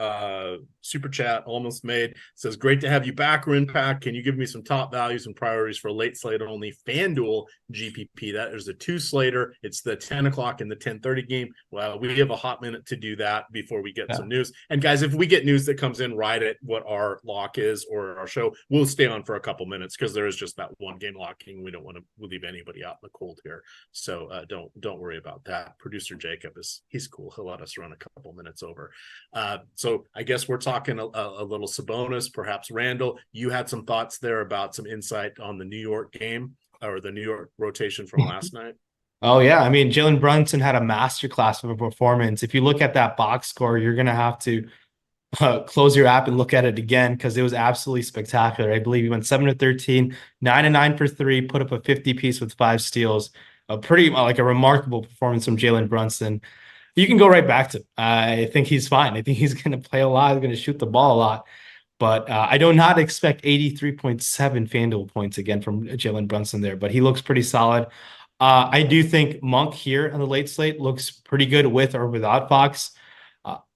Super chat almost made says, great to have you back, Rayen Patnaik. Can you give me some top values and priorities for late slate only FanDuel GPP? That is the 2 slater. It's the 10 o'clock and the 10:30 game. Well, we have a hot minute to do that before we get some news. And guys, if we get news that comes in right at what our lock is or our show, we'll stay on for a couple minutes because there is just that one game locking. We don't want to leave anybody out in the cold here. So don't worry about that. Producer Jacob he's cool. He'll let us run a couple minutes over. So I guess we're talking a little Sabonis, perhaps Randall. You had some thoughts there about some insight on the New York game or the New York rotation from last night. Oh yeah, I mean Jalen Brunson had a masterclass of a performance. If you look at that box score, you're gonna have to close your app and look at it again because it was absolutely spectacular. I believe he went 7 of 13, 9 of 9 for 3, put up a 50 piece with 5 steals. A pretty like a remarkable performance from Jalen Brunson. You can go right back to him. I think he's fine. I think he's going to play a lot. He's going to shoot the ball a lot. But I do not expect 83.7 FanDuel points again from Jalen Brunson there. But he looks pretty solid. I do think Monk here on the late slate looks pretty good with or without Fox.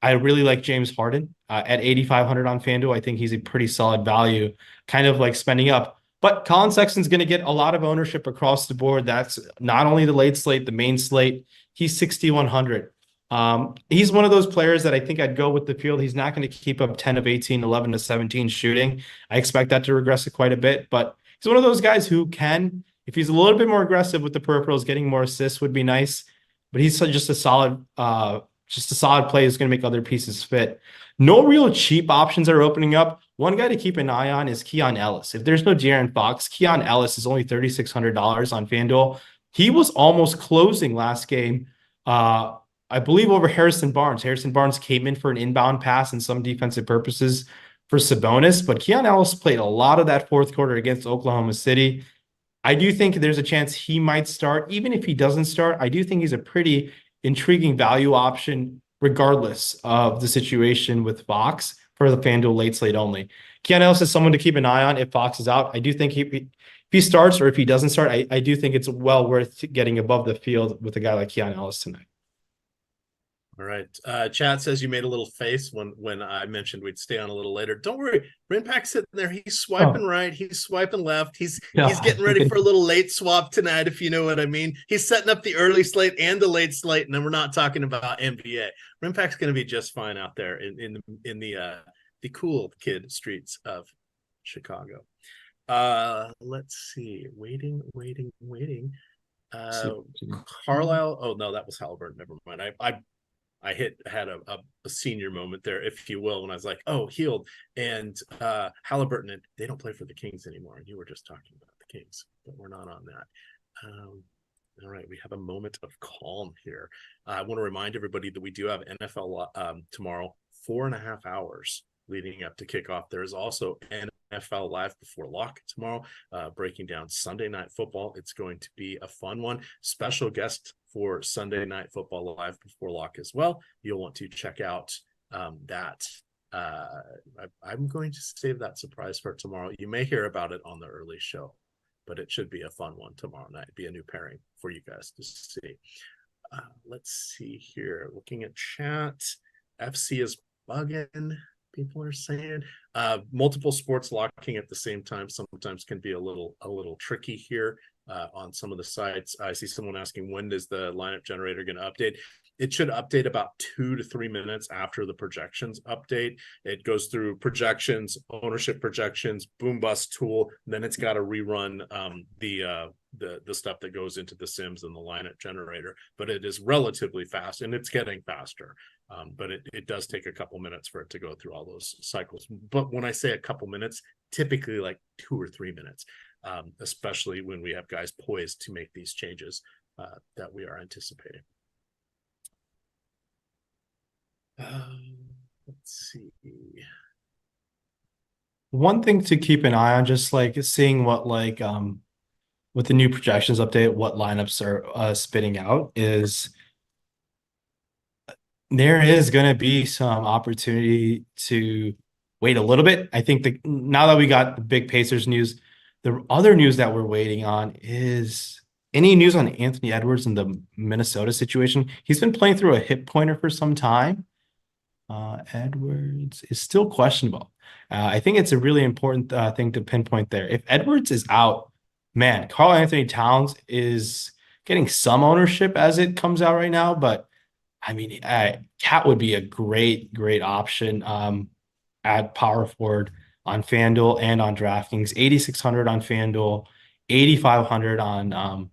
I really like James Harden at 8,500 on FanDuel. I think he's a pretty solid value, kind of like spending up. But Colin Sexton's going to get a lot of ownership across the board. That's not only the late slate, the main slate. He's 6,100. He's one of those players that I think I'd go with the field. He's not going to keep up 10 of 18, 11 to 17 shooting. I expect that to regress quite a bit, but he's one of those guys who can, if he's a little bit more aggressive with the peripherals, getting more assists would be nice, but he's just a solid play who's going to make other pieces fit. No real cheap options are opening up. One guy to keep an eye on is Keon Ellis. If there's no De'Aaron Fox, Keon Ellis is only $3,600 on FanDuel. He was almost closing last game, I believe over Harrison Barnes. Harrison Barnes came in for an inbound pass and some defensive purposes for Sabonis, but Keon Ellis played a lot of that fourth quarter against Oklahoma City. I do think there's a chance he might start. Even if he doesn't start, I do think he's a pretty intriguing value option regardless of the situation with Fox for the FanDuel late slate only. Keon Ellis is someone to keep an eye on if Fox is out. I do think if he starts or if he doesn't start, I do think it's well worth getting above the field with a guy like Keon Ellis tonight. All right. Chat says you made a little face when I mentioned we'd stay on a little later. Don't worry. Rinpack's sitting there. He's swiping right. He's swiping left. He's getting ready for a little late swap tonight, if you know what I mean. He's setting up the early slate and the late slate, and then we're not talking about NBA. Rinpack's going to be just fine out there in the cool kid streets of Chicago. Let's see. Waiting. Carlisle. Oh no, that was Halliburton. Never mind. I had a senior moment there, if you will, when I was like, oh, healed. And Halliburton, and they don't play for the Kings anymore. And you were just talking about the Kings, but we're not on that. All right, we have a moment of calm here. I want to remind everybody that we do have NFL tomorrow, 4.5 hours leading up to kickoff. There is also NFL Live Before Lock tomorrow, breaking down Sunday Night Football. It's going to be a fun one. Special guest for Sunday Night Football Live Before Lock as well. You'll want to check out that. I'm going to save that surprise for tomorrow. You may hear about it on the early show, but it should be a fun one tomorrow night. Be a new pairing for you guys to see. Let's see here. Looking at chat, FC is bugging. People are saying multiple sports locking at the same time sometimes can be a little tricky here on some of the sites. I see someone asking, when is the lineup generator going to update? It should update about 2 to 3 minutes after the projections update. It goes through projections, ownership projections, boom bust tool, and then it's got to rerun the stuff that goes into the sims and the lineup generator. But it is relatively fast, and it's getting faster. But it does take a couple minutes for it to go through all those cycles. But when I say a couple minutes, typically like 2 or 3 minutes, especially when we have guys poised to make these changes that we are anticipating. Let's see. One thing to keep an eye on, just like seeing what with the new projections update, what lineups are spitting out, is there is going to be some opportunity to wait a little bit. I think now that we got the big Pacers news, the other news that we're waiting on is any news on Anthony Edwards and the Minnesota situation. He's been playing through a hip pointer for some time. Edwards is still questionable. I think it's a really important thing to pinpoint there. If Edwards is out, man, Karl-Anthony Towns is getting some ownership as it comes out right now, but I mean, Cat would be a great option at power forward on FanDuel and on DraftKings. 8,600 on FanDuel, 8,500 on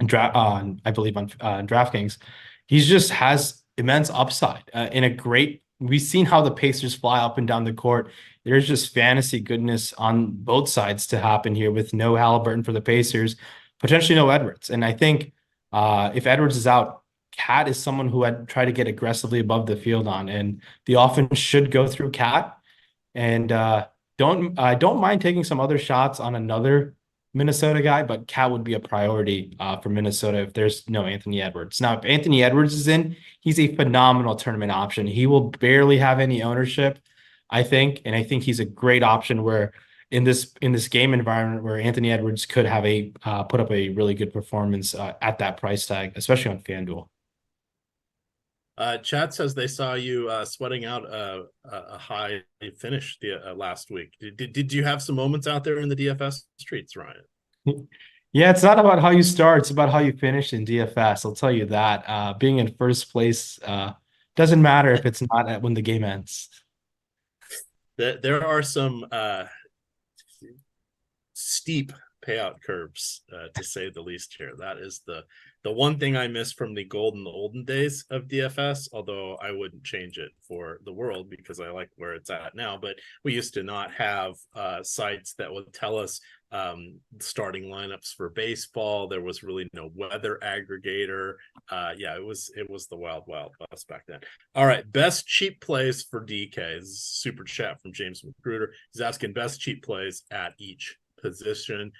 I believe on DraftKings. He just has immense upside in a great. We've seen how the Pacers fly up and down the court. There's just fantasy goodness on both sides to happen here with no Halliburton for the Pacers, potentially no Edwards. And I think if Edwards is out, Cat is someone who I'd try to get aggressively above the field on, and the offense should go through Cat. And don't mind taking some other shots on another Minnesota guy, but Cat would be a priority for Minnesota if there's no Anthony Edwards. Now, if Anthony Edwards is in, he's a phenomenal tournament option. He will barely have any ownership, I think, and I think he's a great option where in this game environment where Anthony Edwards could have put up a really good performance at that price tag, especially on FanDuel. Chat says they saw you sweating out a high finish last week. Did you have some moments out there in the DFS streets, Ryan? Yeah, it's not about how you start; it's about how you finish in DFS. I'll tell you that. Being in first place doesn't matter if it's not when the game ends. There are some steep payout curves, to say the least here. That is the one thing I miss from the olden days of DFS, although I wouldn't change it for the world because I like where it's at now. But we used to not have sites that would tell us starting lineups for baseball. There was really no weather aggregator. Yeah, it was the wild west back then. All right, best cheap plays for DK. This is super chat from James Magruder. He's asking best cheap plays at each position.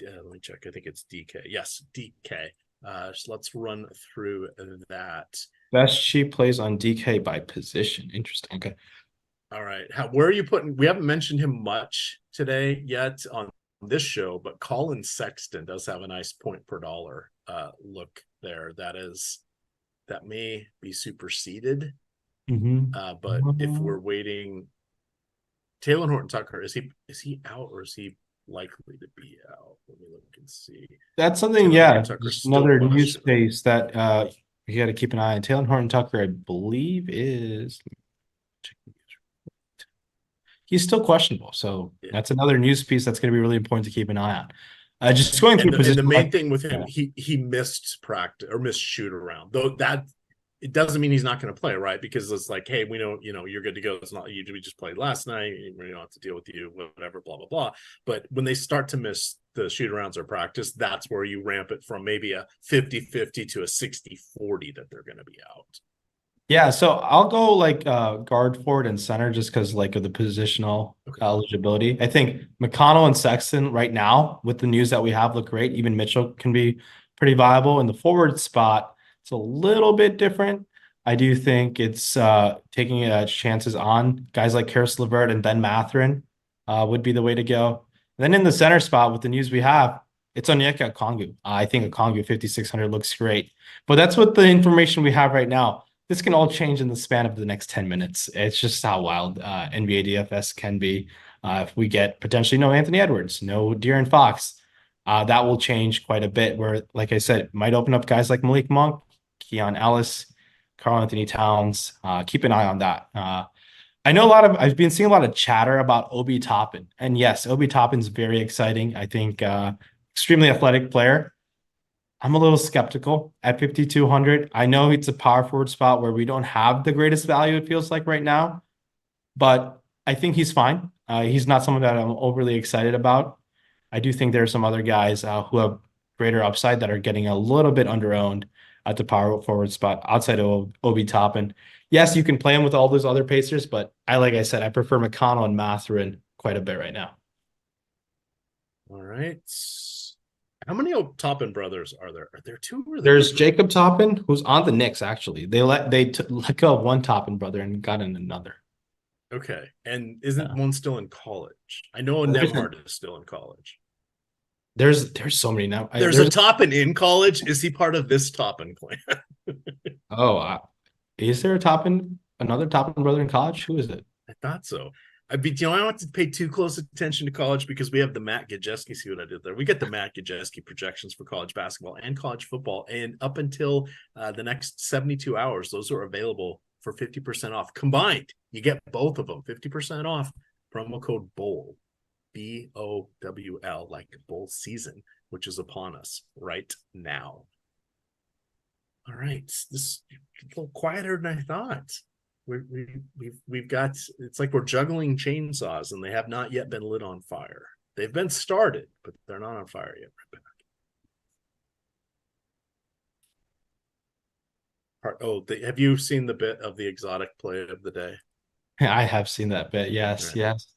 Let me check. I think it's DK. Yes, DK. So let's run through that. Best cheap plays on DK by position. Interesting. Okay. All right. Where are you putting? We haven't mentioned him much today yet on this show, but Colin Sexton does have a nice point per dollar look there. That is that may be superseded. Mhm. But if we're waiting, Taylor Horton-Tucker, is he out or is he likely to be out? Let me look and see. That's something, Taylor yeah. Horton-Tucker Just still another news questionable. space that you got to keep an eye on. Taylor Horton-Tucker, I believe, is he's still questionable. So Yeah. that's another news piece that's going to be really important to keep an eye on. Just going through And the main position, thing with him, yeah. he missed practice or missed shoot around. Though that it doesn't mean he's not going to play, right? Because it's like, hey, we know, you're good to go. It's not you. We just played last night. We don't have to deal with you, whatever, blah, blah, blah. But when they start to miss the shoot arounds or practice, that's where you ramp it from maybe a 50-50 to a 60-40 that they're going to be out. Yeah, so I'll go like guard, forward, and center just because like of the positional eligibility. I think McConnell and Sexton right now, with the news that we have, look great. Even Mitchell can be pretty viable in the forward spot. It's a little bit different. I do think it's taking chances on guys like Karis LeVert and Ben Mathurin would be the way to go. And then in the center spot, with the news we have, it's Onyeka Okongwu. I think Okongwu 5,600 looks great, but that's what the information we have right now. This can all change in the span of the next 10 minutes. It's just how wild NBA DFS can be. If we get potentially no Anthony Edwards, no De'Aaron Fox, that will change quite a bit. Where, like I said, might open up guys like Malik Monk, Keon Ellis, Karl Anthony Towns. Keep an eye on that. I know I've been seeing a lot of chatter about Obi Toppin. And yes, Obi Toppin's very exciting. I think extremely athletic player. I'm a little skeptical at 5,200. I know it's a power forward spot where we don't have the greatest value, it feels like right now, but I think he's fine. He's not someone that I'm overly excited about. I do think there are some other guys who have greater upside that are getting a little bit underowned at the power forward spot outside of Obi Toppin. Yes, you can play him with all those other Pacers, but like I said, I prefer McConnell and Mathurin quite a bit right now. All right. How many Toppin brothers are there? Are there two? Or There's Jacob Toppin, who's on the Knicks, actually. They let go of one Toppin brother and got in another. Okay. And isn't one still in college? I know a There's Nemhard is still in college. there's so many now. There's a Toppin in college. Is he part of this Toppin clan? Is there another Toppin brother in college? Who is it? I thought so. I don't have to pay too close attention to college because we have the Matt Gajewski. See what I did there? We get the Matt Gajewski projections for college basketball and college football. And up until the next 72 hours, those are available for 50% off. Combined, you get both of them, 50% off. Promo code BOWL, BOWL, like bowl season, which is upon us right now. All right. This is a little quieter than I thought. We've got, it's like we're juggling chainsaws and they have not yet been lit on fire. They've been started, but they're not on fire yet. Have you seen the bit of the exotic play of the day? I have seen that bit. Yes, right. Yes.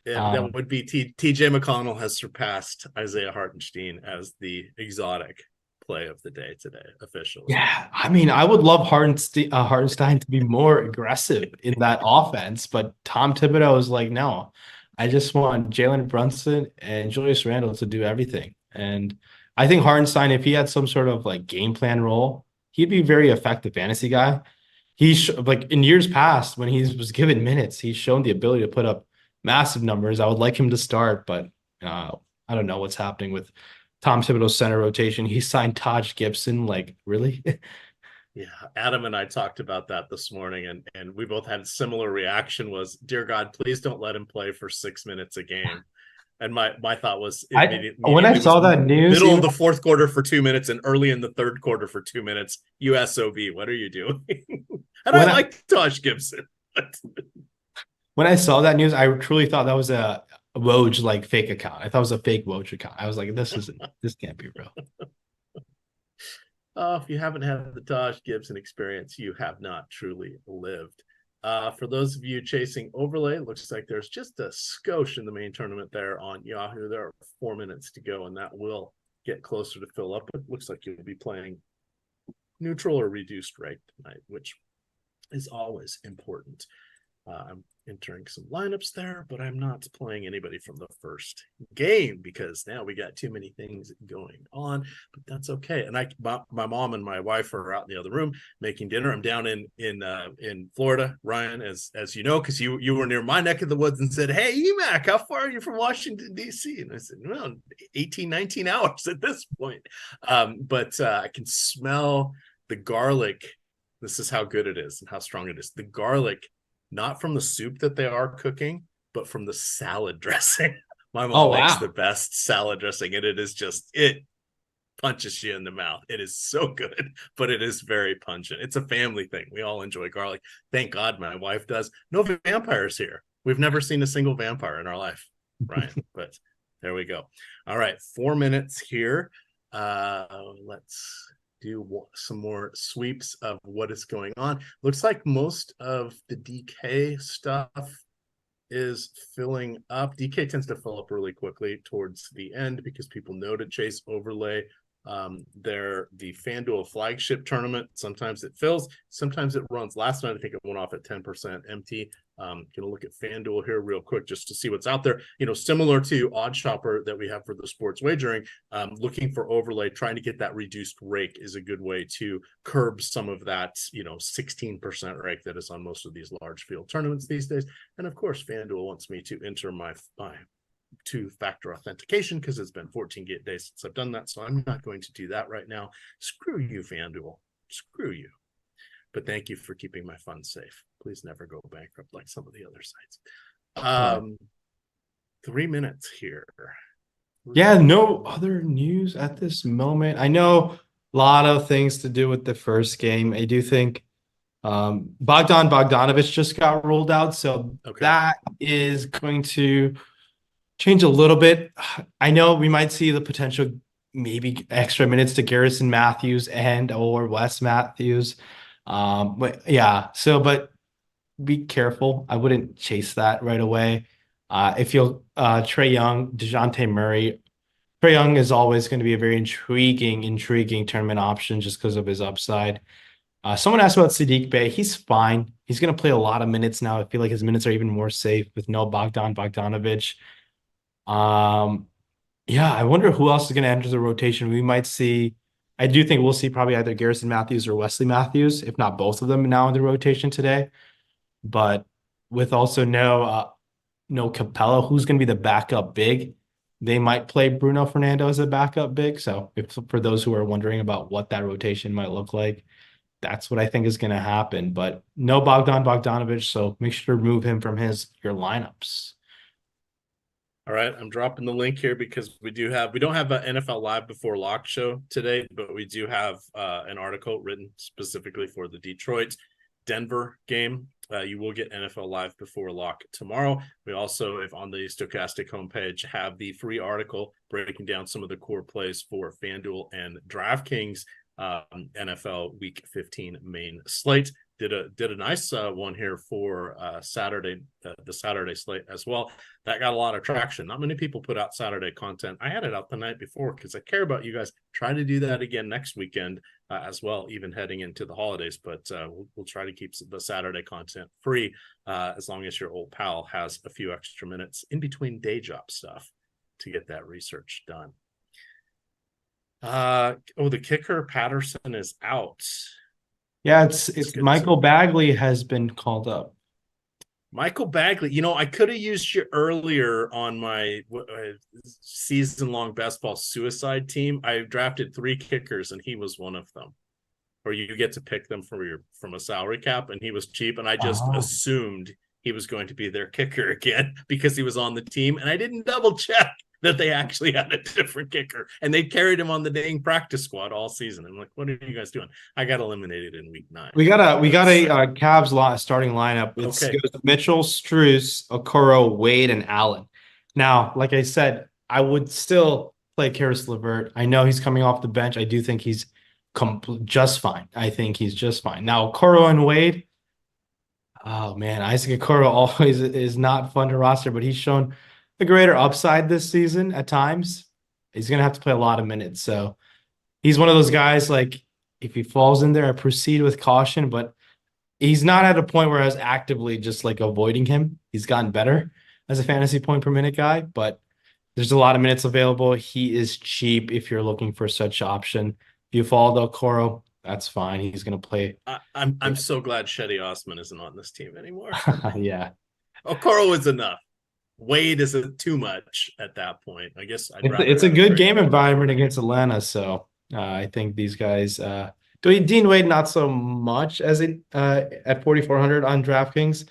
That would be TJ McConnell has surpassed Isaiah Hartenstein as the exotic play of the day today, officially. Yeah, I mean, I would love Hartenstein to be more aggressive in that offense, but Tom Thibodeau is like, no, I just want Jalen Brunson and Julius Randle to do everything. And I think Hartenstein, if he had some sort of like game plan role, he'd be a very effective fantasy guy. Like in years past, when he was given minutes, he's shown the ability to put up massive numbers. I would like him to start, but I don't know what's happening with Tom Thibodeau's center rotation. He signed Taj Gibson. Like, really? Yeah, Adam and I talked about that this morning, and we both had a similar reaction was, dear God, please don't let him play for 6 minutes a game. And my thought was when I saw that news, middle of the fourth quarter for 2 minutes and early in the third quarter for 2 minutes. USOB, what are you doing? And I like Taj Gibson. When I saw that news, I truly thought that was a Woj like fake account. I thought it was a fake Woj account. I was like, this can't be real. If you haven't had the Taj Gibson experience, you have not truly lived. For those of you chasing overlay, looks like there's just a skosh in the main tournament there on Yahoo. There are 4 minutes to go, and that will get closer to fill up. It looks like you'll be playing neutral or reduced rate tonight, which is always important. I'm entering some lineups there, but I'm not playing anybody from the first game because now we got too many things going on, but that's okay. And my mom and my wife are out in the other room making dinner. I'm down in Florida, Ryan, as you know, because you were near my neck of the woods and said, "Hey, EMac, how far are you from Washington, D.C.?" And I said, "Well, 18, 19 hours at this point." But I can smell the garlic. This is how good it is and how strong it is. The garlic, not from the soup that they are cooking, but from the salad dressing. My Oh, mom makes the wow. best salad dressing, and it punches you in the mouth. It is so good, but it is very pungent. It's a family thing. We all enjoy garlic. Thank God my wife does. No vampires here. We've never seen a single vampire in our life, Ryan, but there we go. All right, 4 minutes here. Let's do some more sweeps of what is going on. Looks like most of the DK stuff is filling up. DK tends to fill up really quickly towards the end because people know to chase overlay. The FanDuel flagship tournament, sometimes it fills, sometimes it runs. Last night I think it went off at 10% empty. Gonna look at FanDuel here real quick just to see what's out there. Similar to Odd Shopper that we have for the sports wagering, looking for overlay, trying to get that reduced rake is a good way to curb some of that 16% rake that is on most of these large field tournaments these days. And of course FanDuel wants me to enter my two-factor authentication because it's been 14 days since I've done that, so I'm not going to do that right now. Screw you, FanDuel. Screw you. But thank you for keeping my funds safe. Please never go bankrupt like some of the other sites. 3 minutes here. Yeah, no other news at this moment. I know a lot of things to do with the first game. I do think Bogdan Bogdanovic just got ruled out, so that is going to change a little bit. I know we might see the potential maybe extra minutes to Garrison Matthews and or Wes Matthews. But be careful. I wouldn't chase that right away. If you'll Trae Young, DeJounte Murray. Trae Young is always going to be a very intriguing tournament option just because of his upside. Someone asked about Sadiq Bey. He's fine. He's going to play a lot of minutes now. I feel like his minutes are even more safe with no Bogdan Bogdanovic. I wonder who else is going to enter the rotation. We might see, I do think we'll see probably either Garrison Matthews or Wesley Matthews, if not both of them now in the rotation today. But with also no Capella, who's going to be the backup big, they might play Bruno Fernando as a backup big. So for those who are wondering about what that rotation might look like, that's what I think is going to happen. But no Bogdan Bogdanovic, so make sure to remove him from your lineups. All right, I'm dropping the link here because we don't have an NFL Live Before Lock show today, but we do have an article written specifically for the Detroit Denver game. You will get NFL Live Before Lock tomorrow. We also, if on the Stochastic homepage, have the free article breaking down some of the core plays for FanDuel and DraftKings NFL Week 15 main slate. Did a nice one here for Saturday, the Saturday slate as well. That got a lot of traction. Not many people put out Saturday content. I had it out the night before because I care about you guys. Try to do that again next weekend as well, even heading into the holidays. But we'll try to keep the Saturday content free as long as your old pal has a few extra minutes in between day job stuff to get that research done. The kicker Patterson is out. Yeah, it's Michael Bagley has been called up. Michael Bagley, I could have used you earlier on my season-long best ball suicide team. I drafted 3 kickers, and he was one of them. Or you get to pick them from a salary cap, and he was cheap, and I just assumed he was going to be their kicker again because he was on the team, and I didn't double-check that they actually had a different kicker, and they carried him on the dang practice squad all season. I'm like, what are you guys doing? I got eliminated in week 9. We got a Cavs starting lineup. It goes Mitchell, Strus, Okoro, Wade, and Allen. Now, like I said, I would still play Karis LeVert. I know he's coming off the bench. I do think he's just fine. I think he's just fine. Now, Okoro and Wade. Oh man, Isaac Okoro always is not fun to roster, but he's shown the greater upside this season at times. He's going to have to play a lot of minutes. So he's one of those guys, like, if he falls in there, I proceed with caution, but He's not at a point where I was actively just like avoiding him. He's gotten better as a fantasy point per minute guy, but there's a lot of minutes available. He is cheap if you're looking for such option. If you follow Del Coro, that's fine. He's going to play. I'm so glad Shetty Osman isn't on this team anymore. Yeah. Okoro is enough. Wade isn't too much at that point. I guess It's a good game environment against Atlanta, so I think these guys. Dean Wade not so much as it at 4,400 on DraftKings.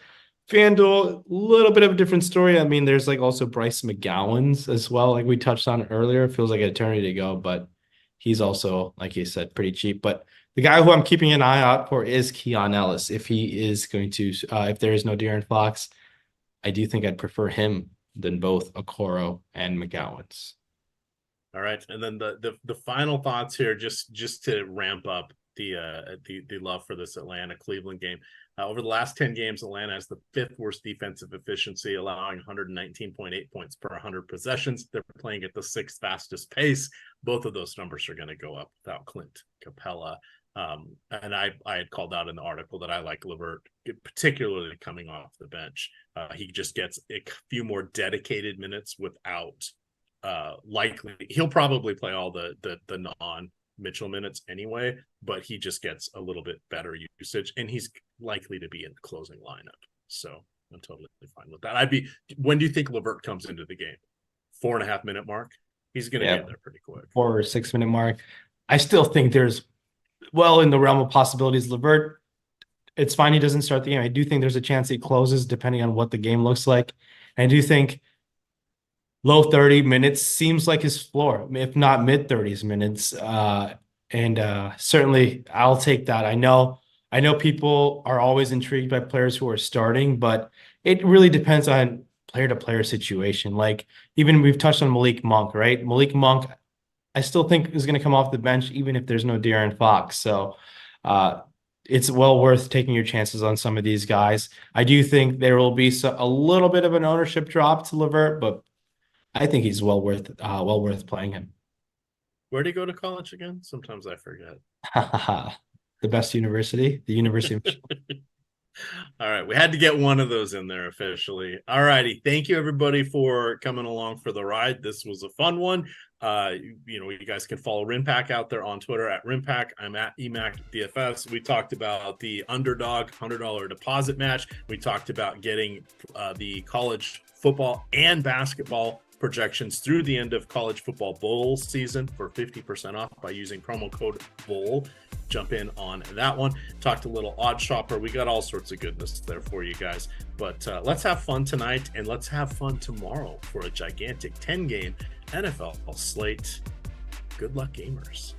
FanDuel, a little bit of a different story. I mean, there's like also Bryce McGowan's as well, like we touched on earlier. It feels like an eternity ago, but he's also, like you said, pretty cheap. But the guy who I'm keeping an eye out for is Keon Ellis. If he is going to, if there is no De'Aaron Fox, I do think I'd prefer him than both Okoro and McGowan's. All right, and then the final thoughts here, just to ramp up the love for this Atlanta Cleveland game. Over the last 10 games, Atlanta has the 5th worst defensive efficiency, allowing 119.8 points per 100 possessions. They're playing at the 6th fastest pace. Both of those numbers are going to go up without Clint Capella. And I had called out in the article that I like LeVert, particularly coming off the bench. He just gets a few more dedicated minutes without likely. He'll probably play all the non Mitchell minutes anyway, but he just gets a little bit better usage, and he's likely to be in the closing lineup. So I'm totally fine with that. When do you think LeVert comes into the game? 4.5 minute mark? He's going to get there pretty quick. 4 or 6 minute mark. I still think there's in the realm of possibilities. LeVert, it's fine he doesn't start the game. I do think there's a chance he closes depending on what the game looks like. And I do think low 30 minutes seems like his floor, if not mid 30s minutes. Certainly I'll take that. I know people are always intrigued by players who are starting, but it really depends on player to player situation. Like even we've touched on Malik Monk, right? Malik Monk, I still think is going to come off the bench, even if there's no De'Aaron Fox. So it's well worth taking your chances on some of these guys. I do think there will be a little bit of an ownership drop to LeVert, but I think he's well worth playing him. Where'd he go to college again? Sometimes I forget. The best university, the University of Michigan. All right, we had to get one of those in there officially. All righty, thank you everybody for coming along for the ride. This was a fun one. You guys can follow Rinpack out there on Twitter at Rinpack. I'm at EMac DFS. We talked about the underdog $100 deposit match. We talked about getting the college football and basketball projections through the end of college football bowl season for 50% off by using promo code BOWL. Jump in on that one. Talked a little odd shopper. We got all sorts of goodness there for you guys. But let's have fun tonight, and let's have fun tomorrow for a gigantic 10-game NFL slate. Good luck, gamers.